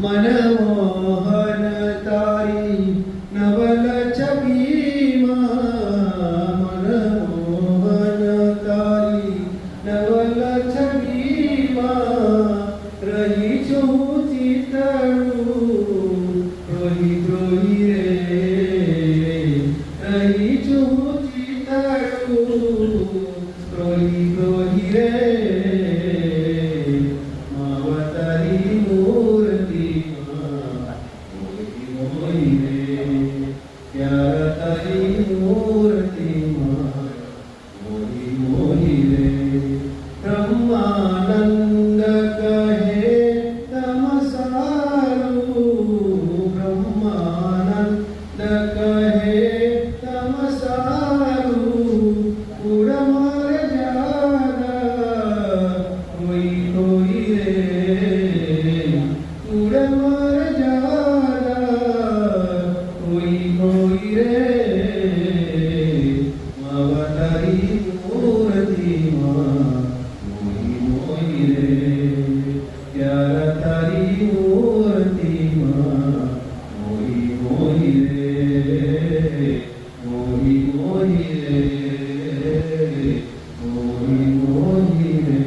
मनमोहन तारी नवल छबीમાં मनमोहन तारी नवल छबीમાં રહી છું ચિતડું દ્રોહી દ્રોહી રે રહી છું ચિતડું દ્રોહી દ્રોહી રે માવતરી મૂર્તિમાં મોહી મોહી રે પ્યાર તારી મૂર્તિમાં મોહી મોહી રે બ્રહ્માનંદ કહે તમ સારું બ્રહ્માનંદ કહે તમ સારું ઉડમર જાદા કોઈ કોઈ રે ઉડમર જાદા કોઈ કોઈ રે માવતારી મૂર્તિમાં મોહી મોહી રે પ્યાર તારી મૂર્તિમાં મોહી મોહી રે મોહી મોહી રે મોહી મોહી રે.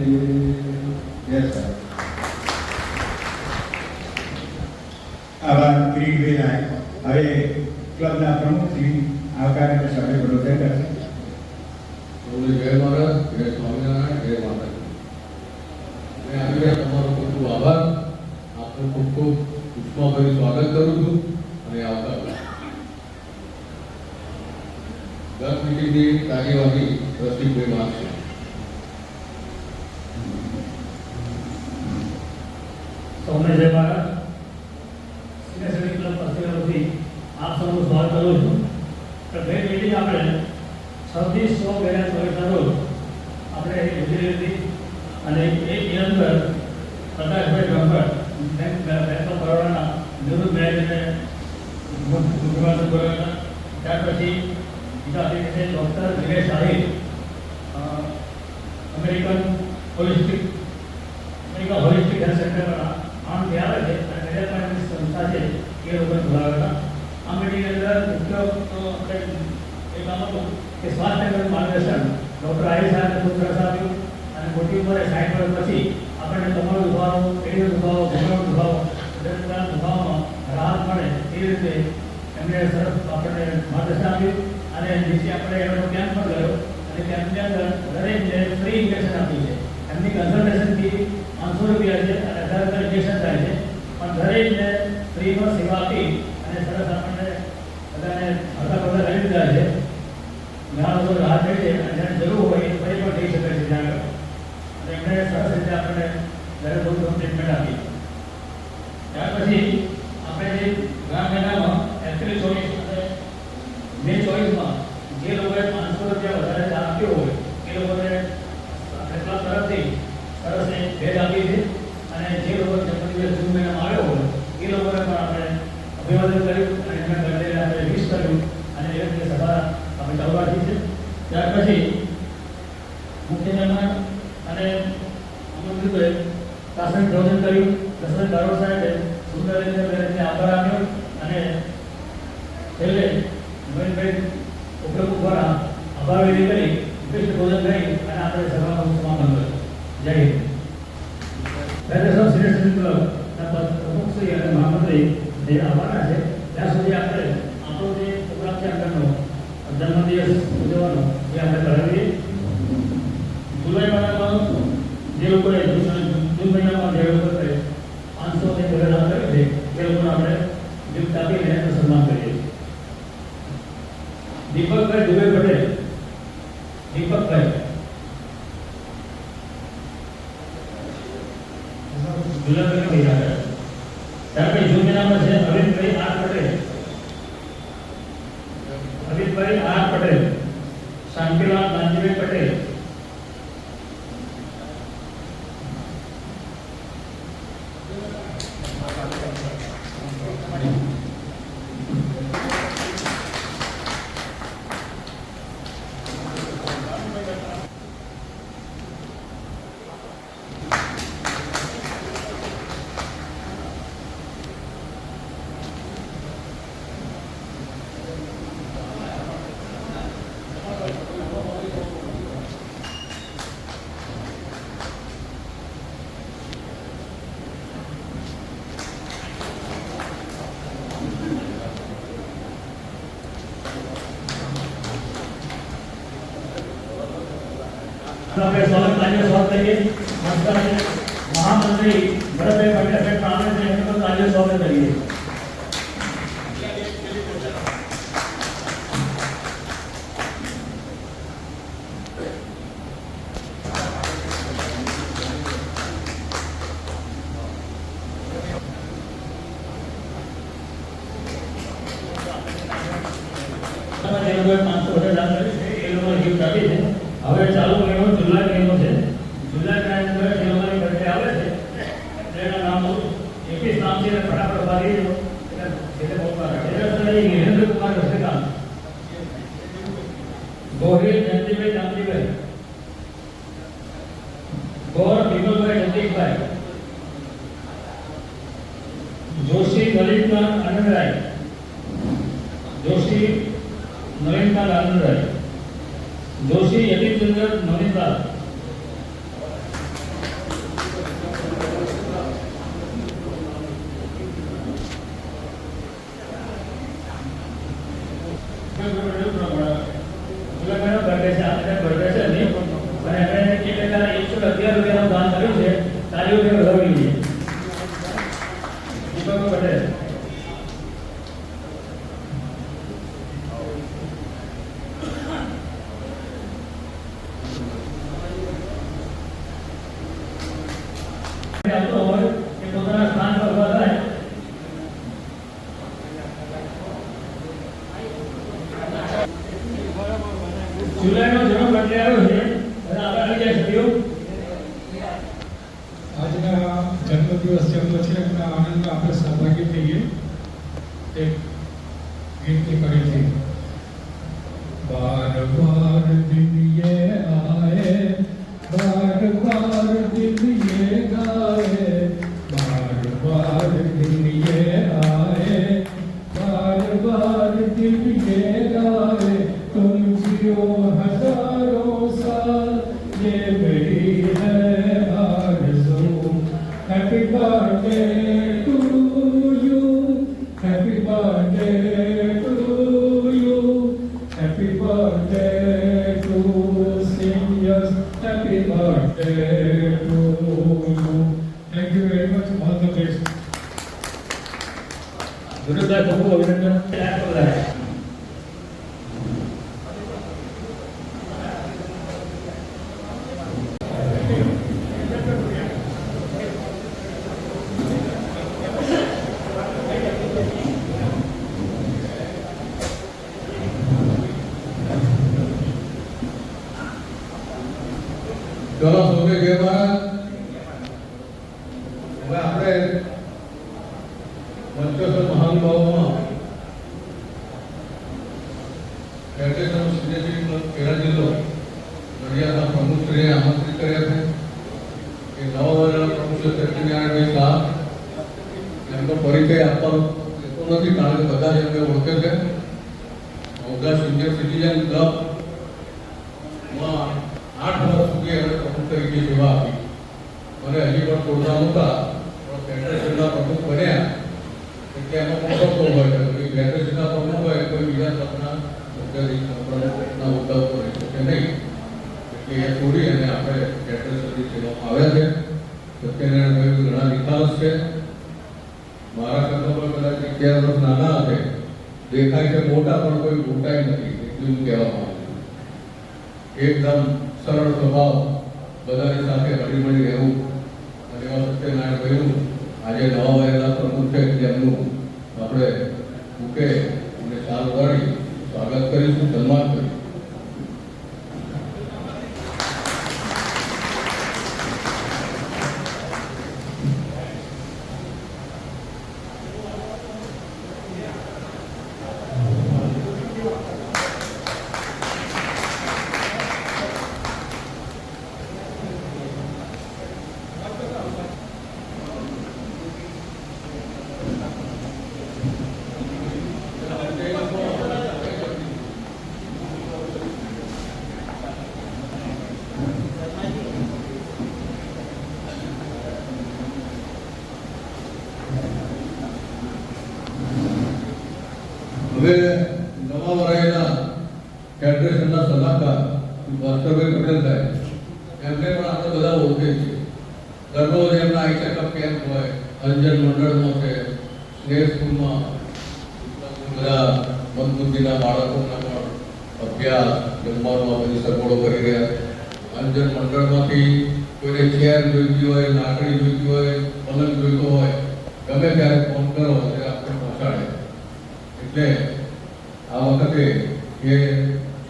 Yes sir. આભાર કિરીટભાઈ. હવે ક્લબના પ્રમુખ શ્રી આવકારને સાથે પ્રવર્તન કરશે. જય મહારાજ, જય સ્વામિનારાયણ, જય માતાજી. મેં આજે તમારો ખૂબ ખૂબ આભાર, આપનું ખૂબ ખૂબ ઉષ્માભર્યું સ્વાગત કરું છું અને આવકાર કરું છું. 10 મિનિટની કાર્યવાહી રસિકભાઈ માગશે. સૌને જય મહારાજ. સિનેસરી ક્લબ પત્રિકાથી આપ સૌનું સ્વાગત કરું છું. તો બે મીટિંગ આપણે 26/6/2024 રોજ આપણે યોજી હતી અને એની અંદર પ્રકાશભાઈ બ્રહ્મભટ્ટ બેંક ઓફ બરોડાના નિવૃત્ત મેનેજરને મુખ્યમંત્રી બોલાવ્યા. ત્યાર પછી બીજા અધિકારી doctor Dinesh Ahir American holistic health સેન્ટરના આણંદથી આવે છે અને મેનેજમેન્ટ સંસ્થા છે એ લોકોને બોલાવેલા. આ મીટિંગ અંદર મુખ્ય આપણે એ કામ હતું કે સ્વાસ્થ્ય માર્ગદર્શન ડૉક્ટર આહિર સાહેબને ખૂબ સરસ આપ્યું અને મોટી ઉંમરે 60 વર્ષ પછી આપણને કમર દુખાવો, પેટનો દુખાવો, ઘૂંટણનો દુખાવો, હૃદયના દુખાવામાં રાહત મળે એ રીતે એમણે સરસ આપણને માર્ગદર્શન આપ્યું અને નીચે આપણે એનો કેમ્પ પણ કર્યો અને કેમ્પની અંદર દરેકને ફ્રી ઇન્જેક્શન આપ્યું છે. એમની કન્સલ્ટેશન ફી 500 રૂપિયા છે અને 1000 ઇન્જેક્શન થાય છે પણ દરેકને ફ્રીમાં સેવા આપી અને સરસ આપણને બધાને અડધા પડધા કરી દીધા છે. ઘણા લોકો રાહત થઈ છે અને જેને જરૂર હોય એ ફરી પણ થઈ શકે છે ત્યાં આગળ. અને એમણે સરસ રીતે આપણને દરેક લોકો ટ્રીટમેન્ટ આપી. ત્યાર પછી આપણે જે ઘણા મહિનામાં એપ્રિલ 24 અને મે 24માં જે લોકોએ 500 રૂપિયા વધારે દાન આપ્યો હોય એ લોકોને ક્લબ તરફથી સરસ ભેટ આપી છે અને જે લોકો જન્મદિવસ જૂન મહિનામાં આવ્યો હોય એ લોકોને પણ આપણે અભિવાદન કર્યું અને એમના બર્થડે આપણે વિશ કર્યું અને એ રીતે સભા આપણે ચાલુ રાખી છે. ત્યાર પછી મુખ્ય મહેમાન અને આમંત્રિતોએ શાસન ભોજન કર્યું. દશરથ બારોટ સાહેબે સુંદર રીતે આભાર આપ્યો અને છેલ્લે નવીનભાઈ ઉપપ્રમુખ દ્વારા આભાર વિધિ કરી વિશિષ્ટ ભોજન કરી અને આપણે સભાનું સમાપન કર્યું. જય હિન્દ. ફેડરેશન ઓફ સિનિયર ક્લબના પ્રમુખ શ્રી અને મહામંત્રી જે આવવાના છે ત્યાં સુધી આપણે આપણો જે પ્રોગ્રામ છે આગળનો જન્મદિવસ ઉજવવાનો એ આપણે કરાવીએ. જુલાઈ મહિનામાં જે લોકોએ જૂન મહિનામાં જે લોકોએ 500 થી વધારે દાન કર્યું છે એ લોકોને આપણે ગિફ્ટ આપીને એનું સન્માન કરીએ. દીપકભાઈ દુબે પટેલ. દીપકભાઈ ગુલાબભાઈ ભૈયા. ત્યાર પછી જૂન મહિનામાં છે અમિતભાઈ આર પટેલ. અમિતભાઈ આર પટેલ. શાંતિલાલ નાનજીભાઈ પટેલ. આપણે સ્વાગત કરીએ. મહામંત્રી ભરતભાઈ પટેલ સાહેબ આવે છે એનું પણ તાલીઓ સ્વાગત કરીએ. જે લોકોએ 500 દાન કર્યું છે એ લોકોને ગિફ્ટ આપી છે. હવે ચાલુ મહિનો જુલાઈ મહિનો છે. જુલાઈ મહિનાની અંદર જે લોકોની બર્થડે આવે છે તેના નામ 21 નામ છે ફટાફટ બારી દો. એટલે વિરેન્દ્ર કુમાર રસિકાંત, ગોહિલ જયંતિભાઈ જામજીભાઈ, ગૌર વિમલભાઈ જગદીશભાઈ, જોશી લલિતકાંત આનંદરાય, જોશી નવીનકાંત આનંદરાય, જોશી યતીશચંદ્ર નવીનલાલ, રૂપિયાનું દાન કર્યું છે. તાલીઓ વધારવી જોઈએ. દીપક પટેલ, પોતાના સ્થાન પર ઉભા થાય. જુલાઈનો જન્મ બર્થડે આવ્યો છે. બધા આગળ આવી જાય સભ્યો. આજના જન્મદિવસ જન્મ છે એમના આનંદમાં આપણે સહભાગી થઈએ. એક ગીતની કડીથી બાર બાર દિન યે આએ, બાર બાર દિન યે ગાએ, બાર બાર દિન યે આए, बार बार दिल ये गाए, तुम जियो हजारों साल, ये मेरी है आरज़ू. Happy birthday to you, happy birthday to you, happy birthday to seniors, happy birthday to you. Thank you very much. All the best. વિરુદ્ધાય ખૂબ અભિનંદન. ચલો સૌને જય ભારત. હવે આપણે મંચસ્થ મહાનુભાવોમાં ફેડરેશન સિનેટરી ક્લબ ખેડા જિલ્લો નડિયાદના પ્રમુખશ્રીને આમંત્રિત કર્યા છે. એ નવા વર્ષના પ્રમુખ સત્યનારાયણભાઈ શાહ, એમનો પરિચય આપવાનો તો નથી કારણ કે બધા જ એમને ઓળખે છે. મોગા સિનિયર સિટીઝન ક્લબમાં 8 વર્ષ સુધી એમણે પ્રમુખ તરીકે સેવા આપી અને હજી પણ પૂરતા નહોતા પણ ફેડરેશનના પ્રમુખ બન્યા. એટલે એમાં મોટો હોય છે કોઈ ફેડરેશનના પ્રમુખ હોય કોઈ બીજા સપના પ્રમુખના હોદ્દા ઉપર રહી શકે નહીં. એટલે એ છોડી અને આપણે ફેડરેશનની સેવામાં આવ્યા છે. સત્યનારાયણભાઈ ઘણા નિખાલસ છે. મારા કરતા પણ કદાચ 11 વર્ષ નાના હશે. દેખાય છે મોટા પણ કોઈ મોટાઈ નથી એટલું હું કહેવા માંગુ છું. એકદમ સરળ સ્વભાવ, બધાની સાથે હળીમળી રહેવું અને એવા સત્યનારાયણભાઈનું આજે નવા વહેલા પ્રમુખ છે જેમનું આપણે મૂકે અને સાલ ઉગાડી સ્વાગત કરીશું, સન્માન કરીશું. હવે નવા વરાયેલા ફેડરેશનના સલાહકાર ભાસ્કરભાઈ પટેલ સાહેબ એમને પણ આપણે બધા ઓળખીએ છીએ. દરરોજ એમના આઈ ચેકઅપ કેમ્પ હોય, અંજન મંડળમાં છે, સ્નેહ સ્કૂલમાં બધા મંદબુદ્ધિના બાળકોના પણ અભ્યાસ જમવાનો બધી સગવડો કરી રહ્યા. અંજન મંડળમાંથી કોઈને ચેર જોઈતી હોય, લાકડી જોઈતી હોય, પલંગ જોઈતો હોય, ગમે ત્યારે ફોન કરો એટલે આપણે પહોંચાડે. એટલે આ વખતે એ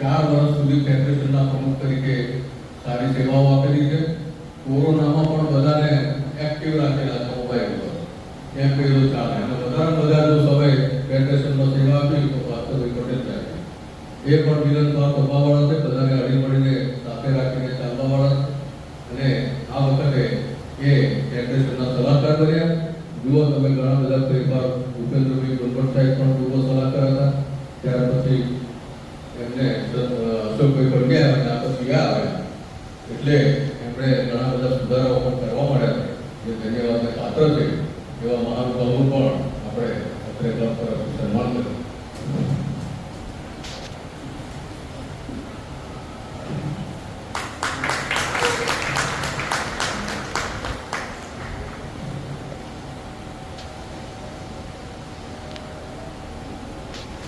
4 વર્ષ સુધી ફેડરેશનના પ્રમુખ તરીકે સારી સેવાઓ આપેલી છે. કોરોનામાં પણ બધાને એક્ટિવ રાખેલા છે મોબાઈલ પર. એમ કહેલું ચાલે અને બધા જો સમય ફેડરેશનમાં સેવા આપી તો વાસ્તવિક પટેલ થાય. એ પણ મિલનભાવ સ્વભાવવાળા છે, બધાને હળી મળીને સાથે રાખીને ચાલવાવાળા. અને આ વખતે એ ફેડરેશનના સલાહકાર બન્યા. જુઓ તમે ઘણા બધા ફેરફાર ભૂપેન્દ્રભાઈ ગોલભટ્ટ સાહેબ પણ પૂર્વ સલાહકાર હતા. ત્યાર પછી એમને અશોકભાઈ પંડ્યા અને આ પછી આ આવ્યા. એટલે એમણે ઘણા બધા સુધારાઓ પણ કરવા માંડ્યા છે, જે ધન્યવાદને પાત્ર છે. એવા મહાનુભાવોનું પણ આપણે અત્રે ક્લબ તરફથી સન્માન કર્યું.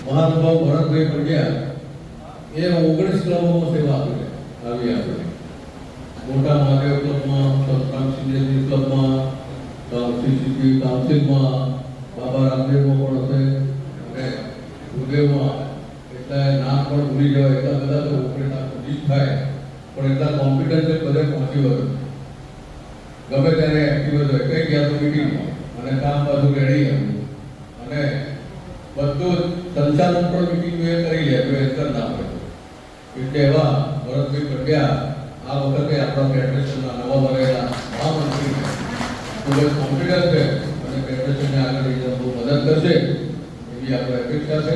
મહાનુભાવ ભરતભાઈ પંડ્યા એ 19 ક્લબોમાં સેવા આવી આપણે. મોટા મહાદેવ ક્લબમાં, સતરામ સિંધેજી ક્લબમાં, સીસીપી કાઉન્સિલમાં, બાબા રામદેવમાં પણ હશે અને ઉદયમાં. એટલે નામ પણ ભૂલી જવાય એટલા બધા તો 19 લિસ્ટ થાય, પણ એટલા કોમ્પિટન્સ બધે પહોંચી વળે. ગમે ત્યારે એક્ટિવ હોય, કંઈ ગયા તો મિટિંગમાં અને કામ બધું રેડી હતું અને બધું સંચાલન પણ મિટિંગ એ કરી લે તો એન્કર ના હોય. એટલે એવા ભરતભાઈ પંડ્યા આ વખતે આપણા ફેડરેશનના નવા બનેલા મહામંત્રી ખૂબ જ કોન્ફિડન્સ છે અને ફેડરેશનને આગળ લઈ જવા બહુ મદદ કરશે એવી આપણે અપેક્ષા છે.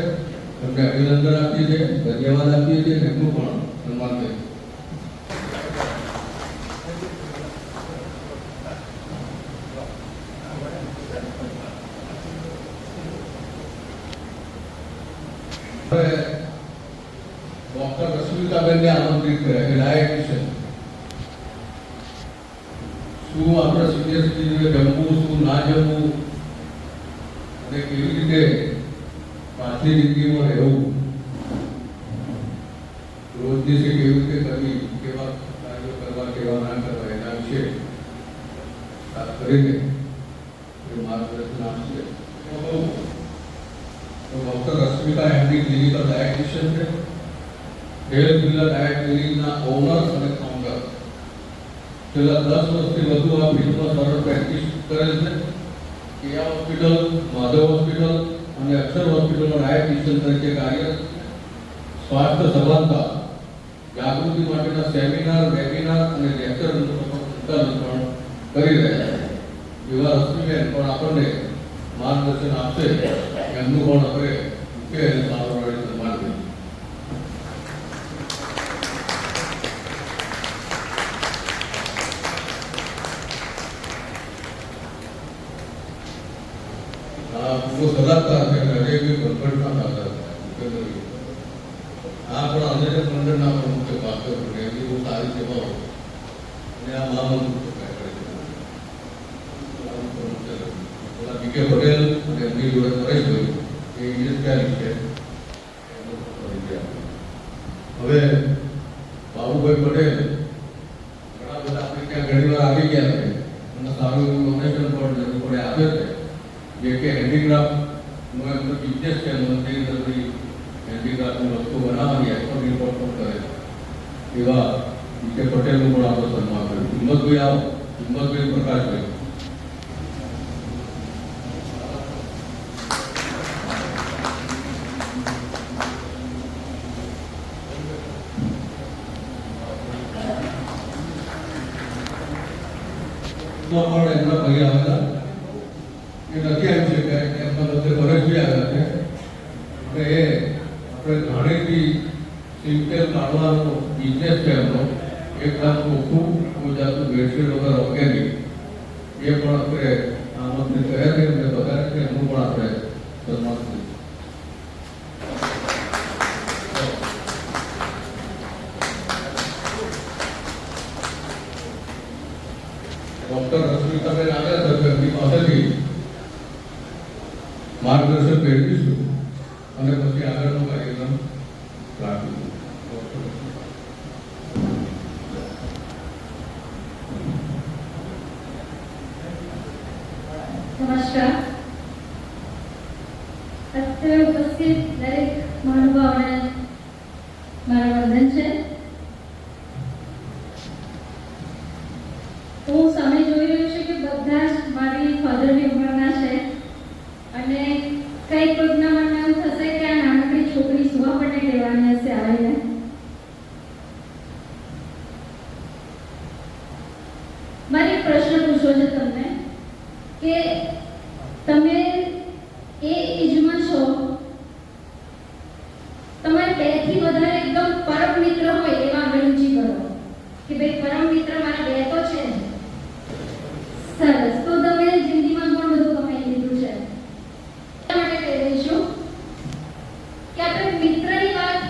એમને અભિનંદન આપીએ છીએ, ધન્યવાદ આપીએ છીએ, એમનું પણ સન્માન કરીએ. ડોક્ટર રશ્મિકાબેનને આમંત્રિત કર્યા કે ડાયટિશિયન શું આપણે સિનિયર સિટીઝનને જમવું, શું ના જમવું અને કેવી રીતે પાછલી જિંદગીમાં રહેવું, રોજની છે કેવી રીતે કરવી, કેવા કાર્યો કરવા, કેવા ના કરવા, એના વિશે ખાસ કરીને માર્ગદર્શન આપશે. Doctor Rashmika MD clinical dietitian છે, હેલ્થ વિલા ડાયટ ક્લિનિકના ઓનર અને ફાઉન્ડર. છેલ્લા 10 વર્ષથી વધુ આ ફિલ્ડમાં સરળ પ્રેક્ટિસ કરેલ છે. કેયા હોસ્પિટલ, માધવ હોસ્પિટલ અને અક્ષર હોસ્પિટલમાં ડાયટિશિયન તરીકે કાર્યરત. સ્વાસ્થ્ય સભાનતા જાગૃતિ માટેના સેમિનાર, વેબિનાર અને લેક્ચરનું સંચાલન પણ કરી રહ્યા છે. એવા રશ્મિબેન પણ આપણને માર્ગદર્શન આપશે. એમનું પણ આપણે મુખ્ય સારવાળી સન્માન કરીએ. પૂર્વ સલાહકાર છે અજયભાઈ ગોલભટ્ટના દાદા ભૂપેન્દ્રભાઈ. આ પણ અંજન મંડળના પણ મુખ્ય પાત્ર છે. એમની બહુ સારી સેવાઓ અને આ મહામંત્રી બીકે પટેલ અને એમની જોડે પરેશભાઈ એ ઇન્ડસ્ટ્રીયલ છે. હવે બાબુભાઈ પટેલ ઘણા બધા આપણે ત્યાં ઘણી વાર આવી ગયા છે અને સારું એવું ડોનેશન પણ જરૂર પડે આપે છે. જે કે હેન્ડીક્રાફ્ટનો એમનો બિઝનેસ છે, મંદિર તરફી હેન્ડીક્રાફ્ટની વસ્તુ બનાવવાની એક્સપોર્ટ ઇમ્પોર્ટ પણ કરે. એવા બીકે પટેલનું પણ આપણે સન્માન કર્યું. હિંમતભાઈ આવો, હિંમતભાઈ પ્રકાશભાઈ. પણ એમના ભાઈ આવેલા એ નથી આવી શકાય, એમના બધે પરેશભાઈ આવ્યા છે. એટલે એ આપણે ઘણીથી સિમ્પલ કાઢવાનો બિઝનેસ છે એમનો. એક લાખ ચોખ્ખું કોઈ જાતનું ભેળસેળ વગર ઓર્ગેનિક એ પણ આપણે આમંત્રિત કર્યા છે. એમને બતાવ્યા છે, એમનું પણ આપણે સન્માન કરીએ. માર્ગદર્શન મેળવીશું અને પછી આગળનો કાર્યક્રમ રાખીશું. નમસ્કાર. અત્યારે ઉપસ્થિત દરેક મહાનુભાવોને મારા વંદન છે. હું સામે જોઈ રહ્યું છું કે બધા જ મારી ફાધરની ઉંમરના છે અને કઈ કોઈકના મનમાં એવું થશે કે આ નાનકડી છોકરી શું આપણને કહેવાની હશે આવીને. મારે એક પ્રશ્ન પૂછવો છે તમને કે તમે એ એજમાં છો, તમારે 2 થી વધારે એકદમ પરમ મિત્ર હોય એવા અનુજી કરો કે ભાઈ પરમ મિત્ર મારા 2 તો છે. સરસ, તો તમે જિંદગીમાં પણ બધું કમાઈ લીધું છે. એટલા માટે કહી રહી છું કે આપણે મિત્રની વાત,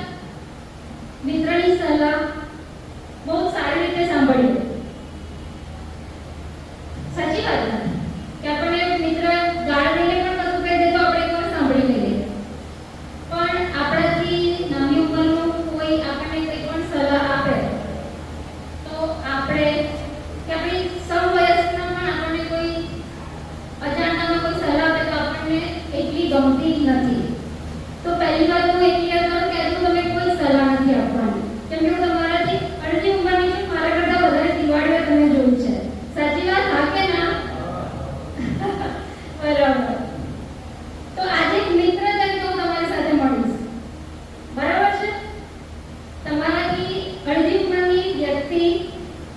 મિત્રની સલાહ બહુ સારી રીતે સાંભળીએ. સાચી વાત ને કે આપણને મિત્ર ગાળ દઈને પણ કશું કહી દે તો આપણે એકવાર સાંભળી લઈએ, પણ આપણાથી નાની ઉંમરનું કોઈ આપણને કંઈ પણ સલાહ આપે તો આપણે કે આપણી સમવયસ્કના પણ આપણને કોઈ અજાણતામાં કોઈ સલાહ આપે તો આપણને એટલી ગમતી જ નથી. તો પહેલી વાત હું એ ક્લિયર કરું કે હજુ તમે કોઈ સલાહ નથી આપવાની, કેમ કે હું તમારાથી અડધી ઉંમરની છું, મારા કરતાં વધારે દિવાળીઓ તમે જોયું છે. સાચી વાત, હા કે ના? બરાબર. તો આજે એક મિત્ર તરીકે હું તમારી સાથે મળીશ, બરાબર છે? તમારાથી અડધી ઉંમરની વ્યક્તિ,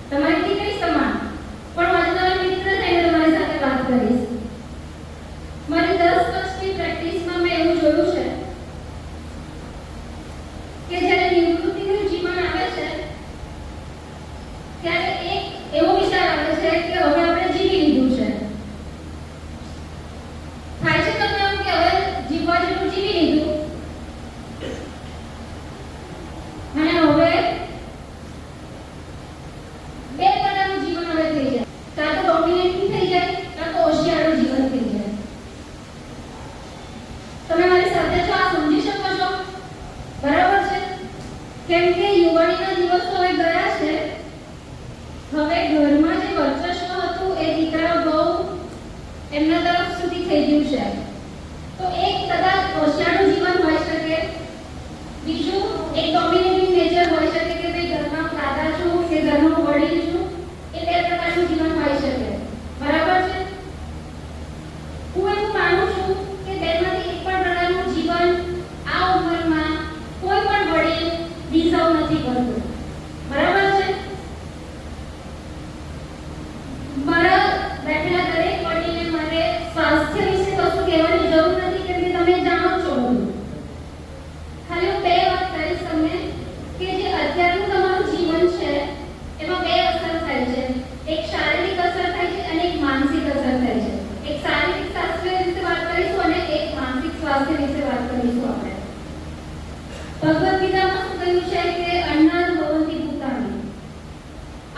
તમારી દીકરી સમાન, પણ આજે તમારા મિત્ર થઈને તમારી સાથે વાત કરીશ. મારી 10 વર્ષની પ્રેક્ટિસમાં મેં એવું જોયું છે કે જ્યારે નિવૃત્તિનું જીવન આવે છે ત્યારે એક એવો વિચાર આવે છે કે હવે આપણે જીવી લીધું છે. થાય છે તમને એમ કે હવે જીવવા જેટલું જીવી લીધું અને હવે 2 પ્રકારનું જીવન હવે થઈ જાય, કાં તો ડોમિનેટિંગ થઈ જાય કાં તો હોશિયારું જીવન થઈ જાય. તમે મારી સાથે છો, આ સમજી શકો છો? બરાબર છે? કેમ કે યુવાનીના દિવસો હવે ગયા છે. હવે ઘરમાં જે વર્ચસ્વ હતું એ દીકરા બહુ એમના તરફ સુધી થઈ ગયું છે. તો એક કદાચ હોશિયારું જીવન હોઈ શકે, બીજું એક ડોમિનેટિંગ નેચર હોઈ શકે કે ભાઈ ઘરમાં દાદા છું કે ઘરનો વડીલ છું, એ 2 પ્રકારનું જીવન હોઈ શકે. બરાબર છે? હું એવું માનું છું કે બેમાંથી એક પણ પ્રકારનું જીવન આ ઉંમરમાં કોઈ પણ વડીલ ડિઝર્વ નથી કરતું. બરાબર છે? મારા બેઠેલા દરેક વડીલને મારે સ્વાસ્થ્ય વિશે કશું કહેવાની જરૂર નથી, કેમ કે તમે જાણો છો બધું. ખાલી હું 2 વાત કહીશ તમને કે જે અત્યારનું તમારું જીવન છે એમાં 2 અસર થાય છે. એક શારીરિક અસર થાય છે અને એક માનસિક અસર થાય છે. એક શારીરિક સ્વાસ્થ્ય વિશે વાત કરીશું અને એક માનસિક સ્વાસ્થ્ય વિશે વાત કરીશું. આપણે ભગવદ ગીતામાં શું કહ્યું છે કે અન્નાદ ભવન્તિ ભૂતાનિ,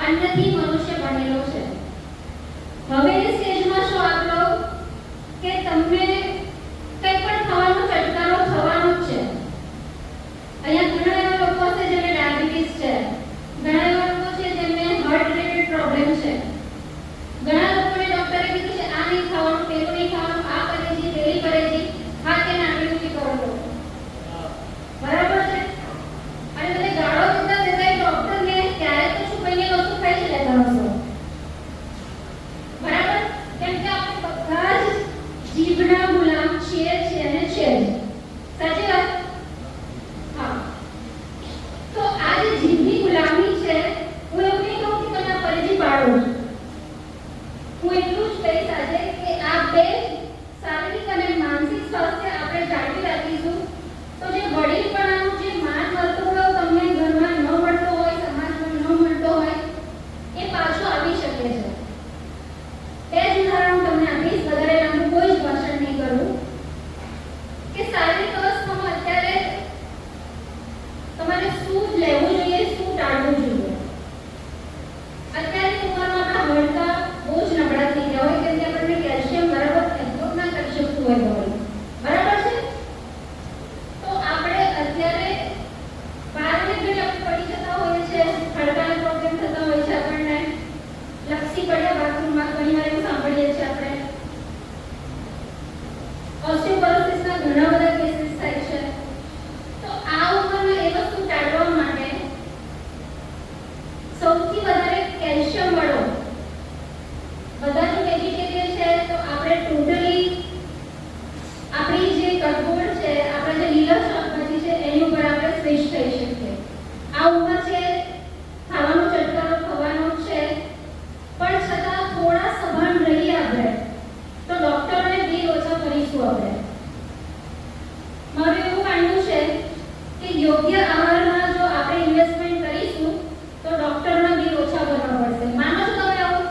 અન્નથી મનુષ્ય બનેલો છે. હવે એ સ્ટેજમાં શું આપલો કે તમને કંઈ પણ થવાનો ચટકારો થવાનો જ છે. અહીંયા ઘણા એવા લોકો છે જેમને ડાયાબિટીસ છે, ઘણા એવા લોકો છે જેમને હાર્ટ રિલેટેડ પ્રોબ્લેમ છે, ઘણા લોકોને ડોક્ટરે કીધું છે આ નહીં ખાવાનું, પેલું નહીં ખાવાનું, આ પરેજી, પેલી પરેજી, હા કે ના આટલું કરો છો. બરાબર છે? અને તમે ગાળો દેતા દેતા ડોક્ટરને ક્યારે તો છુપાઈને વસ્તુ ખાઈ જ લેતા હશો. બરાબર? કેમ કે આપણે બધા જ જીભના ગુલામ છીએ અને છે જ. સાચી વાત? હા. તો આ જે જીભની ગુલામી છે, હું એવું નહીં કહું કે તમે આ પરેજી પાડો છો. હું એટલું જ કહીશ આજે કે આ 2 શારીરિક અને માનસિક સ્વાસ્થ્ય આપણે જાળવી રાખીશું તો જે વડીલપણાનું જે માન વર્તુળો તમને ઘરમાં ન મળતો હોય, સમાજમાં ન મળતો હોય, એ પાછો આવી શકે છે. 2 જ ઉદાહરણ તમને આપીશ, વધારે લાંબુ કોઈ જ ભાષણ નહીં કરું. કે શારીરિક અવસ્થામાં અત્યારે તમારે શું લેવું જોઈએ, શું ટાળવું જોઈએ. અત્યારની ઉંમરમાં આપણા હાડકાં બહુ જ નબળા થઈ ગયા હોય, કેમ કે આપણને કેલ્શિયમ બરાબર એબ્સોર્બ ના કરી શકતું હોય બોડી. ઓસ્ટિયોપોરોસિસના ઘણા બધા કેસીસ થાય છે. તો આ ઉંમરમાં એ વસ્તુ ટાળવા માટે સૌથી વધારે કેલ્શિયમ વાળો બધા જ વેજીટેરિયન છે તો આપણે ટોટલી આપણી જે કઠોળ છે, આપણા જે લીલા શાકભાજી છે એની ઉપર આપણે સ્વિચ થઈ શકીએ. આ ઉંમર છે, ખાવાનો ચટકારો ખવાનો છે, પણ છતાં થોડા સભાન રહીએ આપણે તો ડોક્ટરોને બિલ ઓછા કરીશું. આપણે મારું એવું માનવું છે કે યોગ્ય આહારમાં જો આપણે ઇન્વેસ્ટમેન્ટ કરીશું તો ડોક્ટરના બિલ ઓછા કરવા પડશે. માનો છો તમે આવું?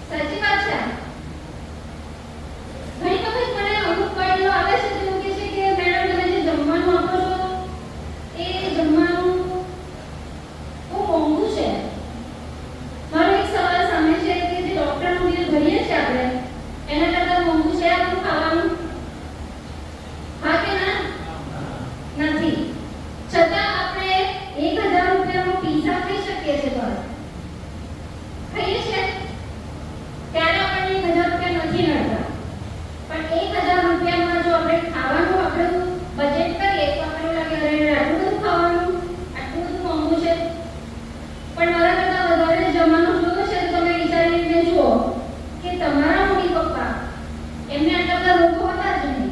સાચી વાત છે. ઘણી વખત મને અમુક વડીલો આવે છે તેઓ કહે છે કે મેડમ તમે જે જમવાનું આપો છો એ જમવાનું બહુ મોંઘું છે. મારો એક સવાલ સામે છે કે જે ડોક્ટરનું બિલ ભરીએ છીએ આપણે એના કરતાં મોંઘું છે આપણું ખાવાનું? હા કે ના? નથી. છતાં આપણે 1000 રૂપિયાનો પિઝા ખાઈ શકીએ છીએ. બસ ખાઈએ છીએ ત્યારે આપણને 1000 રૂપિયા નથી નડતા. પણ 1000 રૂપિયામાં જો આપણે ખાવાનું આપણું બજેટ કરીએ તો આપણને લાગે અરે આટલું બધું ખાવાનું, આટલું બધું મોંઘું છે. પણ મારા કરતાં વધારે જમવાનું જોયું છે તો તમે વિચારીને જુઓ કે તમારા મમ્મી પપ્પા એમને આટલા બધા રોગો હતા જ નહીં,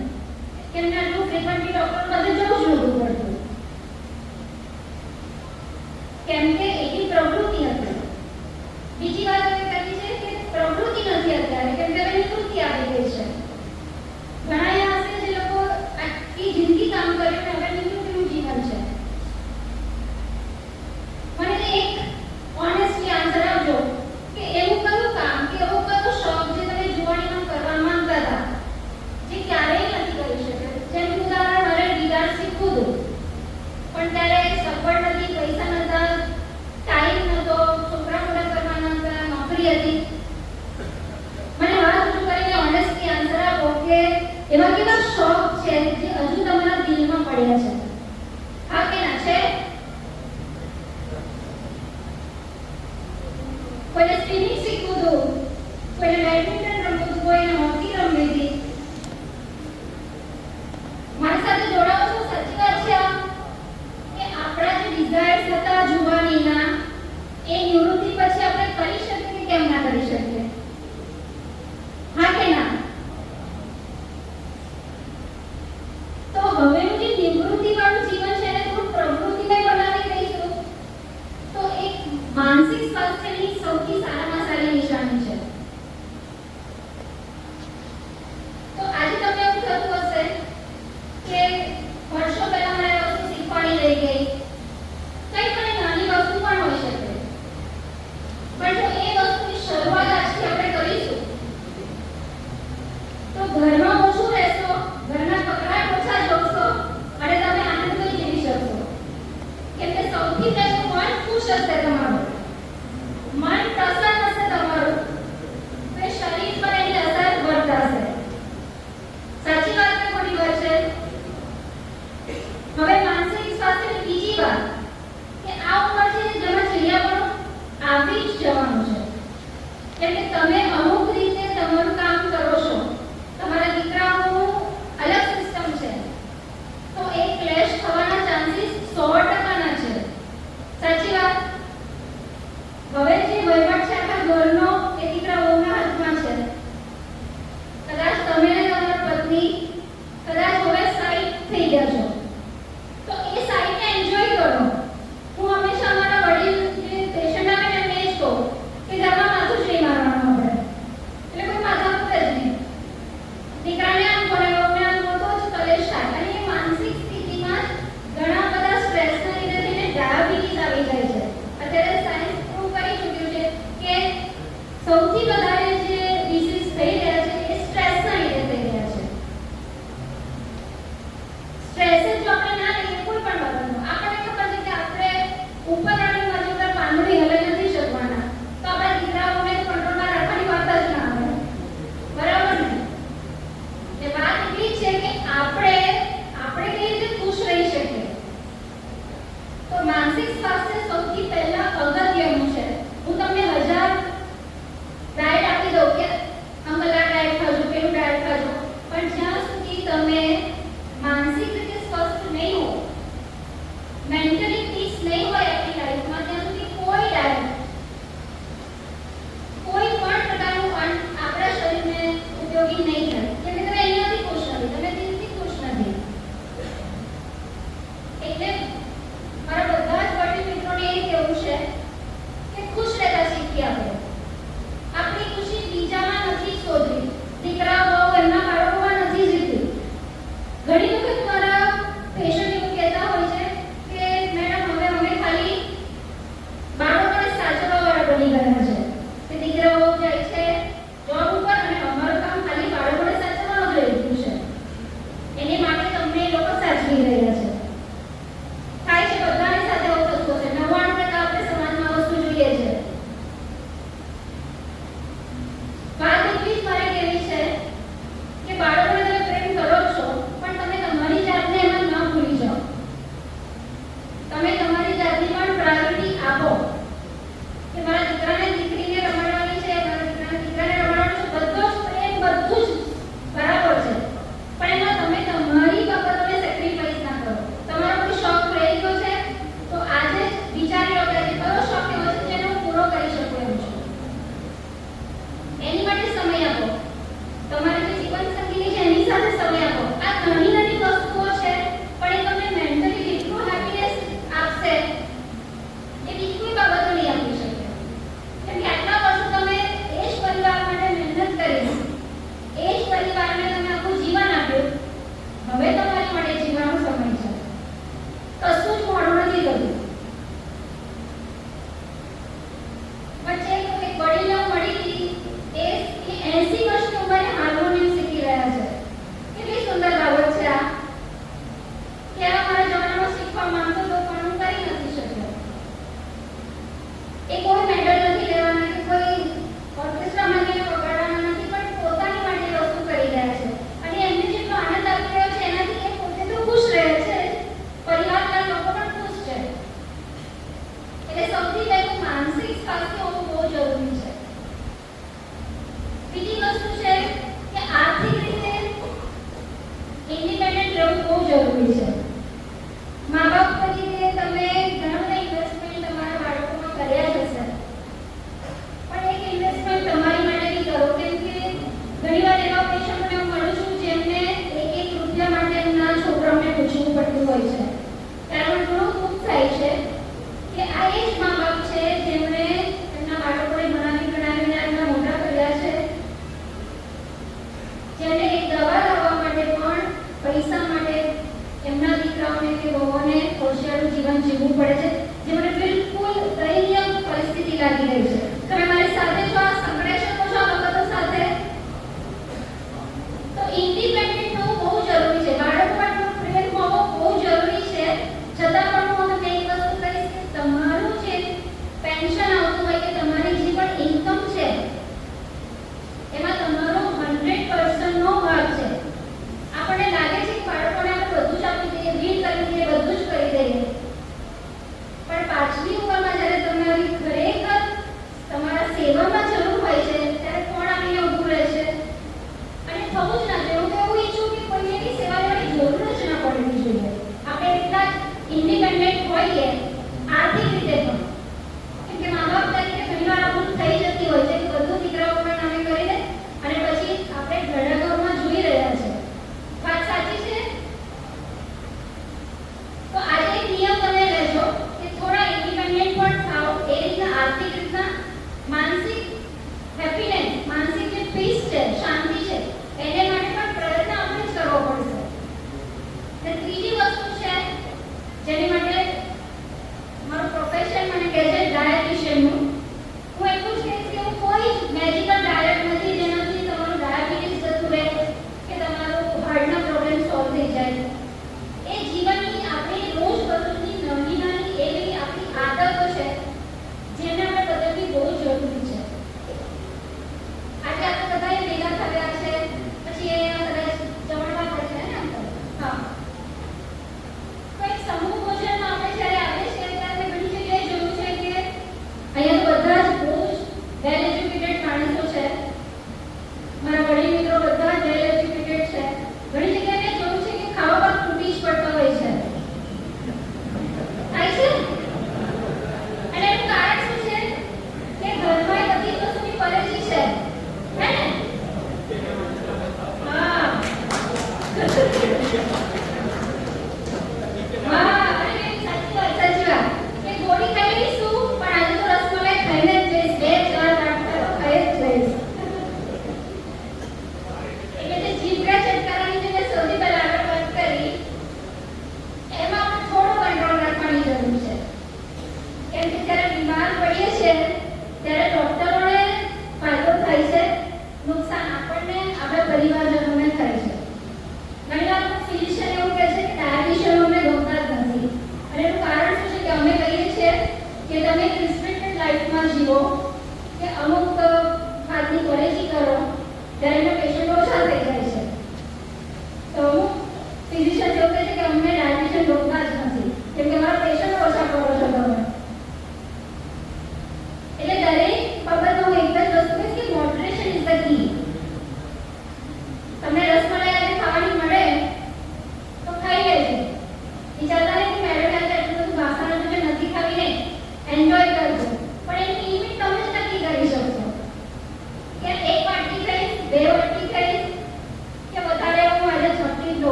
એમને આટલું ફ્રીક્વન્ટલી ડૉક્ટર પાસે જવું જ નહોતું પડતું, કેમ કે એની પ્રવૃત્તિ હતી. બીજી વાત એ કહી છે કે પ્રવૃત્તિ નથી અત્યારે, કેમ કે હવે નિવૃત્તિ આવી ગઈ છે. ઘણા એવા હશે જે લોકો આખી જિંદગી કામ કર્યું ને હવે નિવૃત્તિનું જીવન છે. મને એક ઓનેસ્ટલી આન્સર આપજો કે એવું કયું કામ કે એવો કયો શોખ જે તમે જુવાનીમાં કરવા માંગતા હતા જે ક્યારેય નથી કરી શક્યા. જેમ કે ઉદાહરણ, મારે ગિટાર શીખવું હતું પણ ત્યારે સગવડ નથી, પૈસા નહોતા, ટાઈમ નહોતો, છોકરા મોટા કરવાના હતા, નોકરી હતી. મને હાથ ઊંચું કરીને ઓનેસ્ટલી આન્સર આપો કે એવા કેવા શોખ છે જે હજુ તમારા દિલમાં પડ્યા છે? હા કે ના છે? કોઈને સ્વિમિંગ શીખવું હતું, કોઈને બેડમિન્ટન રમવું હતું, કોઈને હોકી રમવી હતી. મારી સાથે જોડાવો છો? સાચી વાત છે આ કે આપણા જે ડિઝાયર્સ હતા જુવાનીના એ નિવૃત્તિ પછી આપણે કરી શકીએ કે કેમ ના કરી શકીએ? હા કે ના? તો હવેનું જે નિવૃત્તિવાળું જીવન છે એને થોડું પ્રવૃત્તિમય બનાવી દઈશું તો એક માનસિક સ્વાસ્થ્યની સૌથી સારામાં સારી નિશાની છે. તો આજે તમને એવું થતું હશે કે વર્ષો પહેલા મને આ વસ્તુ શીખવાડી રહી ગઈ. કંઈ મને નાની વસ્તુ પણ હોઈ શકે, પણ જો એ વસ્તુની શરૂઆત આજથી આપણે કરીશું તો ઘરમાં ઓછું રહેશો, ઘરના કકળાટ ઓછા જોશો અને તમે આનંદથી જીવી શકશો. કેમ કે સૌથી પહેલું મન ખુશ હશે તમારું, મન પ્રસન્ન હશે તમારું, તો એ શરીર પર એની અસર વર્તાશે. સાચી વાત કે ખોટી વાત છે? હવે માનસિક સ્વાસ્થ્યની બીજી વાત કે આ ઉંમર છે જેમાં ચીડિયાપણું આવી જ જવાનું છે. કેમ કે તમે અમુક રીતે તમારું કામ કરો છો, તમારા દીકરાઓનું અલગ સિસ્ટમ છે તો એ ક્લેશ થવાના ચાન્સીસ 100% છે. સાચી વાત? હવે જે વહીવટ છે આખા ઘરનો એ દીકરાઓના હાથમાં છે. કદાચ તમે અને તમારા પત્ની કદાચ હવે સાઈડ થઈ ગયા છો તો એ સાઈડને એન્જોય કરો. હું હંમેશા અમારા વડીલ જે પેશન્ટ આવે ને એમને જ કહું કે ઘરમાં માથું જ નહીં મારવાનું આપણે, એટલે કોઈ માથા મૂકે જ નહીં. દીકરાને આમ બોલે, વહુને આમ બોલતો જ કલેશ થાય અને એ માનસિક સ્થિતિમાં ઘણા બધા સ્ટ્રેસના લીધે થઈને ડાયાબિટીસ આવી જાય છે. અત્યારે સાયન્સ પ્રૂવ કરી ચૂક્યું છે કે સૌથી વધારે જે ડિસીઝ થઈ રહ્યા છે એ સ્ટ્રેસના લીધે થઈ રહ્યા છે. સ્ટ્રેસ જો આપણે ના લઈએ કોઈ પણ બાબતનો, આપણને ખબર છે કે આપણે ઉપર અને બાજુ પર પાંદડી હલે નથી શકવાના તો આપણા દીકરાઓને કંટ્રોલમાં રાખવાની વાત જ ના આવે. બરાબર ને? એ વાત એટલી છે કે આપણે કેવી રીતે ખુશ રહી શકીએ. તો માનસિક સ્વાસ્થ્ય સૌથી પહેલા અગત્યનું છે. હું તમને 1000 ડાયટ આપી દઉં કે અંકલ આ ડાયટ ખાજો, પેલું ડાયટ ખાજો, પણ જ્યાં જરૂરી છે. મા બાપ તરીકે તમે ઘણા બધા ઇન્વેસ્ટમેન્ટ તમારા બાળકોમાં કર્યા જ હશે, પણ એક ઇન્વેસ્ટમેન્ટ તમારી માટે બી કરો, કેમ કે ઘણીવાર એવા પેશન્ટોને હું મળું છું જેમને એક રૂપિયા માટે એમના છોકરાઓને પૂછવું પડતું હોય છે. ત્યારે મને ઘણું દુઃખ થાય છે કે આ એ જ મા બાપ છે જેમણે એમના બાળકોને ભણાવીને એમના મોટા કર્યા છે, જેમને એક દવા લાવવા માટે પણ પૈસા માટે એમના દીકરાઓને કે વહુઓને હોશિયારું જીવન જીવવું પડે છે, જેમને બિલકુલ દયનીય પરિસ્થિતિ લાગી રહી છે. તમે મારી સાથે છો, આ સંકળાઈ શકો છો આ વખતો સાથે. તો ઇન્ડિપેન્ડન્ટ હોવું બહુ જરૂરી છે, બાળકો માટે પ્રેમ હોવો બહુ જરૂરી છે. છતાં પણ હું તમને એક વસ્તુ કહીશ કે તમારું જે પેન્શન આવતું હોય કે તમારી જે પણ ઇન્કમ છે એમાં તમારો 100% નો ભાગ છે. આપણને લાગે છે કે બાળકોને આપણે બધું જ આપી દઈએ, રીડ કરી દઈએ, બધું જ કરી દઈએ, પણ પાછલી ઉંમરમાં જ્યારે તમારી ખરેખર તમારા સેવામાં જરૂર હોય છે ત્યારે કોણ આવીને ઊભું રહે છે? અને થવું જ ના જોઈએ. હું તો એવું ઈચ્છું કે કોઈને બી સેવા લેવાની જરૂર જ ના પડવી જોઈએ. આપણે એટલા ઇન્ડિપેન્ડન્ટ હોઈએ આર્થિક રીતે પણ, કેમ કે મા બાપ તરીકે ઘણીવાર આ ભૂલ થઈ જતી હોય છે કે બધું દીકરાઓના નામે કરી દે અને પછી આપણે ઘરડાઘરમાં જોઈ રહ્યા છે. વાત સાચી છે? તો આજે એક નિયમ બને લેજો કે થોડા ઇન્ડિપેન્ડન્ટ પણ થાઓ, એ રીતના આર્થિક રીતના માનસિક હેપીનેસ, માનસિક જે પીસ છે, શાંતિ છે, એને માટે પણ પ્રયત્ન આપણે જ કરવો પડશે. અને ત્રીજી વસ્તુ છે જેની માટે મારું પ્રોફેશન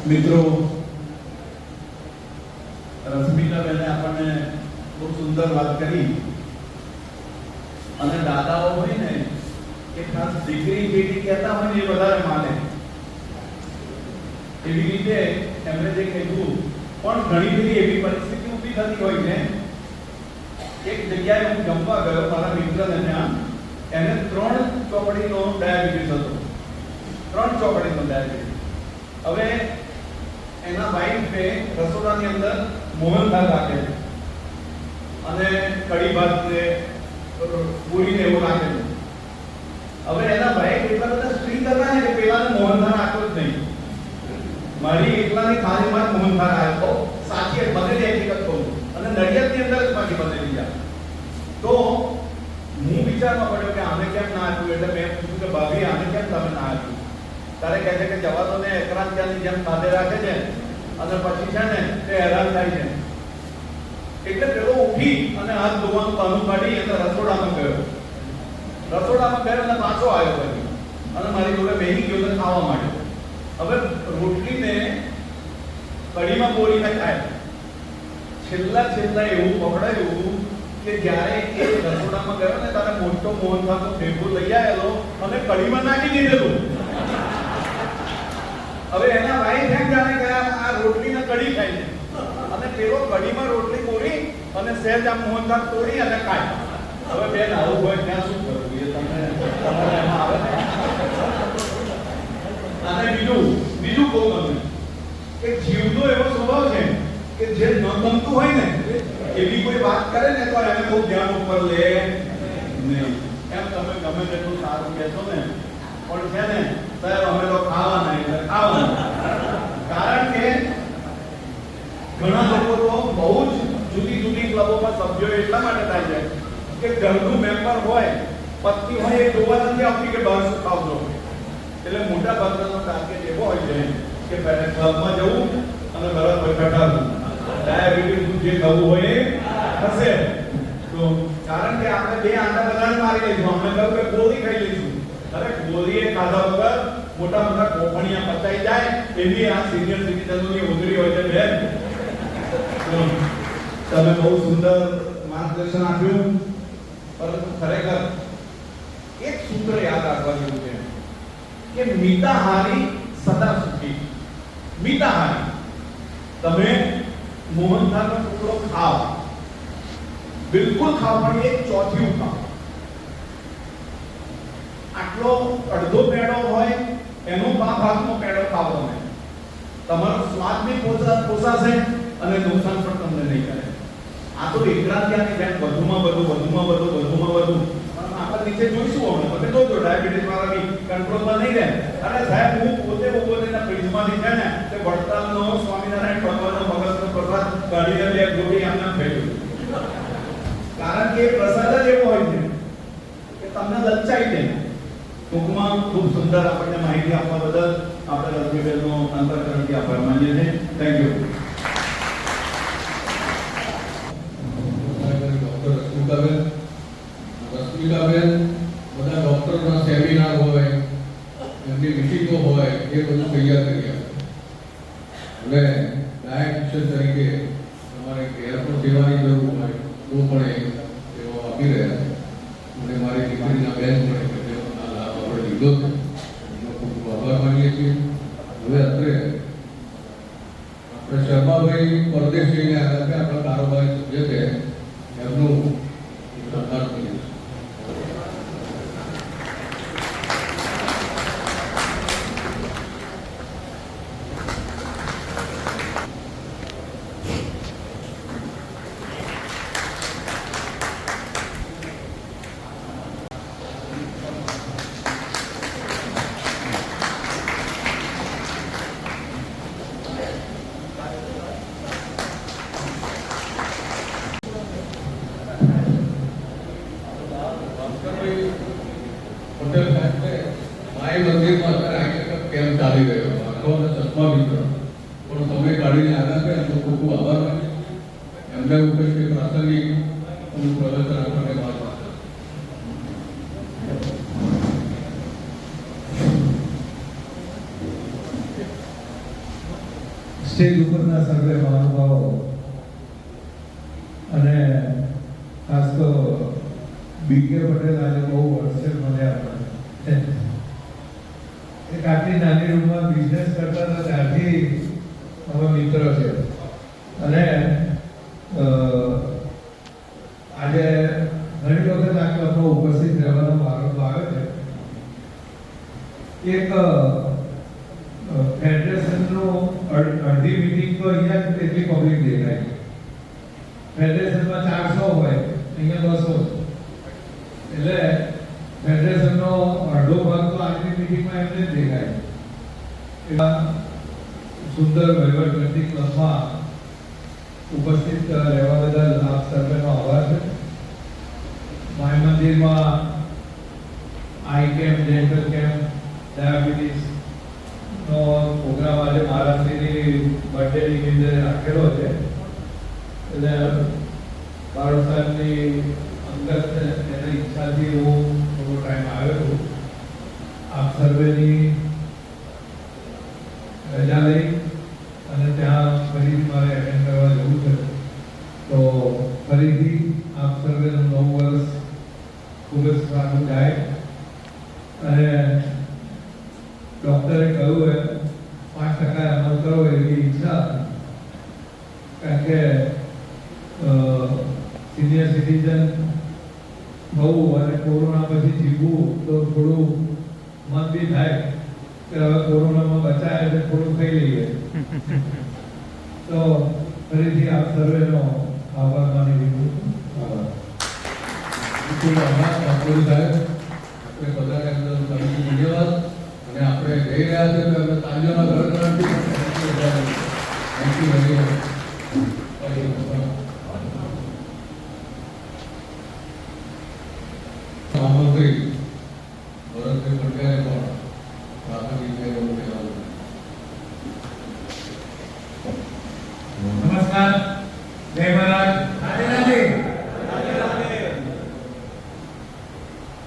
મિત્રો, રશ્મિકાબેને આપણને બહુ સુંદર વાત કરી અને દાદાઓ હોય ને કે ખાસ દીકરી બેટી કહેતા હોય ને એ વધારે માને એવી રીતે એમણે જે કીધું. પણ ઘણી બધી એવી પરિસ્થિતિ ઊભી થતી હોય છે. એક જગ્યાએ હું જમવા ગયો મારા મિત્રને ત્યાં, એને 3 ચોકડીનો ડાયાબિટીસ હતો. 3 ચોકડીનો ડાયાબિટીસ. હવે એના વાઈફે રસોડાની અંદર મોહનથાળ રાખે છે અને કઢી ભાત ને પૂરીને એવું રાખે છે. હવે એના વાઈફ એટલા બધા સ્ટ્રીક હતા ને કે પેલાને મોહનથાળ આપ્યો જ નહીં. મારી એકલાની થાળીમાં મોહનથાળ આવ્યો તો સાચી બનેલી હકીકત કહું અને નડિયાદની અંદર જ પાછી બનેલી જાય. તો હું વિચારમાં પડ્યો કે આને કેમ ના આપ્યું. એટલે મેં પૂછ્યું કે ભાભી આને કેમ તમે ના આપ્યું? તારે કહે છે કે જવા તો ને એકરામ ત્યાંની જેમ ખાધે રાખે છે અને પછી છે ને તે હેરાન થાય છે. એટલે પેલો ઉઠી અને હાથ ધોવાનું પાનું કાઢી અને રસોડામાં ગયો અને પાછો આવ્યો પછી અને મારી જોડે બેસી ગયો અને ખાવા માંડ્યો. હવે રોટલીને કઢીમાં બોલીને ખાય. છેલ્લા એવું પકડાયું કે જ્યારે એ રસોડામાં ગયો ને ત્યારે મોટો મોહનથાળનો ભેગો લઈ આવેલો અને કઢીમાં નાખી દીધેલું. હવે એના ભાઈ જેમ જાણે કે આ રોટલીને કઢી ખાય છે અને પેલો કઢીમાં રોટલી બોલી અને સહેજ આમ મોહનથાળ તોડી અને ખાય. હવે બેન આવું હોય ત્યાં શું કરવું એ તમને એમાં આવે ને. અને બીજું કહું તમને કે જીવનો એવો સ્વભાવ છે કે જે ન ગમતું હોય ને એવી કોઈ વાત કરે ને તો એને બહુ ધ્યાન ઉપર લે નહીં. એમ તમે ગમે તેટલું સારું કહેશો ને પણ છે ને સાહેબ અમે તો ખાવાના એટલે ખાવાના. કારણ કે ઘણા લોકો તો બહુ જ જુદી ક્લબોમાં સભ્યો એટલા માટે થાય છે કે ઘરનું મેમ્બર હોય, પત્ની હોય, એ જોવા નથી આવતી કે બહાર શું ખાવજો. એટલે મોટા ભાગનો ટાર્ગેટ એવો હોય છે કે પહેલા ક્લબમાં જવું અને બરાબર ઘટાડવું. ડાયાબિટીસ જે ખાવું હોય એ હશે. તો કારણ કે આપણે 2 આંટા બધાને મારી લઈશું. અમે કહ્યું કે ગોળી ખાઈ લઈશું. અરે ગોળીએ ખાધા વગર મોટા કોફણિયા પચાઈ જાય એવી આ સિનિયર સિટીઝનોની ઉંદરી હોય છે બેન. તમે બહુ સુંદર માર્ગદર્શન આપ્યું. પરંતુ ખરેખર એક સૂત્ર યાદ રાખવા જેવું છે કે મિતાહારી સદા સુખી. મિતાહારી, તમે મોહનથાળનો ટુકડો ખાઓ, બિલકુલ ખાઓ, પણ 1/4 ખાઓ. આટલો અડધો પેડો હોય એનો 5/2 પેડો ખાઓ. તમે તમારો સ્વાદ બી પોસાશે અને નુકસાન પણ તમને નહીં કરે. આ તો એકરાત્યાની જેમ વધુમાં વધુ આપણે નીચે જોઈશું. હમણાં તમે જોજો ડાયાબિટીસ વાળા બી કંટ્રોલમાં નહીં રહે. અને સાહેબ હું પોતે ઉભોને ફ્રીજમાંથી છે ને તે વડતાલનો સ્વામિનારાયણ ભગવાનનો ભગતનો પ્રસાદ કાઢીને 2 ગોળી આમને થઈ ગયું. કારણ કે પ્રસાદ જ એવો હોય છે કે તમને લલચાઈ જાય. ટૂંકમાં ખૂબ સુંદર આપણને માહિતી આપવા બદલ આપણે રશ્મિબેનનો અંતઃકરણથી આભાર માનીએ છીએ. Thank you. રશ્મિકાબેન બધા ડોક્ટરના સેમિનાર હોય, એમની મિટિંગો હોય, એ બધું તૈયાર કરી આપે. હવે ડાયટિશિયન તરીકે તમારે ઘેર પણ સેવાની જરૂર હોય તો પણ તેઓ આપી રહ્યા છે. અને મારી દીકરીના બેન પણ તેઓ આ લાભ આપણે લીધો છે. એનો ખૂબ આભાર માનીએ છીએ. હવે અત્રે આપણે શર્માભાઈ પરદેશીને આધારે આપણા કારોબારી સભ્ય છે એમનું સત્કાર કરીએ. મંદિરમાં અત્યારે કેમ ચાલી રહ્યો આખો ચશ્મા વિતરણ પણ સમય કાઢીને આવ્યા છે. એમનો ખૂબ ખૂબ આભાર માનીએ. એમને એવું કહે કે પ્રાસંગિક અમુક પ્રવચન આપણને વાત સ્ટેજ ઉપરના સર્વે મહાનુભાવો અને ખાસ તો બીકે પટેલ આજે બહુ વર્ષે મળ્યા આપણને. એક આટલી નાની રૂમમાં બિઝનેસ કરતા હતા ત્યારથી અમે મિત્ર છે અને આજે ઘણી વખત આ ક્લબમાં ઉપસ્થિત રહેવાનો મારો આવે છે. એક ફેડરેશનનું અડધી મિટિંગ તો અહીંયા જ એટલી પબ્લિક દેખાય છે. ફેડરેશનમાં 400 હોય, અહીંયા 200. એટલે ફેડરેશનનો અડધો ભાગ તો આજની મિટિંગમાં એમને જ દેખાય. એવા સુંદર વહીવટ કરતી ક્લબમાં ઉપસ્થિત રહેવા બદલ આપ સર્વેનો આભાર છે. માય મંદિરમાં આઈ કેમ્પ, ડેન્ટલ કેમ્પ, ડાયાબિટીસનો પ્રોગ્રામ આજે મહારાષ્ટ્રની બર્થડે નિમિત્તે રાખેલો છે. એટલે બારોટ સાહેબની અંગત એની ઈચ્છાથી હું થોડો ટાઈમ આવ્યો છું. આપ સર્વેની રજા લઈ અને ત્યાં ફરીથી મારે એટેન્ડ કરવા જવું છે. તો ફરીથી આપ સર્વેનું નવું વર્ષ ખૂબ જ સારું જાય. અને ડૉક્ટરે કહ્યું એમ 5% અમલ કરો એવી ઈચ્છા, કારણ કે સિનિયર સિટીઝન થવું અને કોરોના પછી જીવવું તો થોડું મન બી થાય કે હવે કોરોનામાં બચાય એટલે થોડું ખાઈ લઈએ. તો ફરીથી આપ સર્વેનો આભાર માની લીધું. આભાર. બિલકુલ આભાર ડૉક્ટર સાહેબ. આપણે બધાને અંદર ધન્યવાદ. અને આપણે જઈ રહ્યા છે તો આપણે તાલીઓના ગણગણાટથી થેન્ક યુ વેરી મચ. મહામંત્રી ભરતભાઈ પટેલે પણ પ્રાથમિક કહેવાનું કહેવાનું. નમસ્કાર, જય મહારાજ. રાધે રાધે.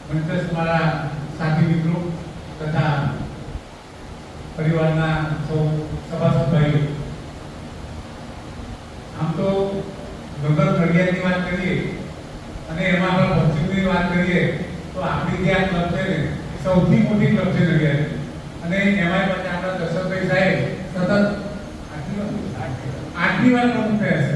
મંચસ્થ મારા સાથી મિત્રો તથા પરિવારના સૌ સભાસદ ભાઈઓ, આમ તો નગર ફળિયાની વાત કરીએ અને એમાં આપણે પશ્ચિમની વાત કરીએ તો આપણી જે આ ક્લબ છે ને સૌથી મોટી ક્લબ છે નડિયાદ. અને એમાંય પછી આપણા દશરથભાઈ સાહેબ સતત 8મી વાર પ્રમુખ થયા છે.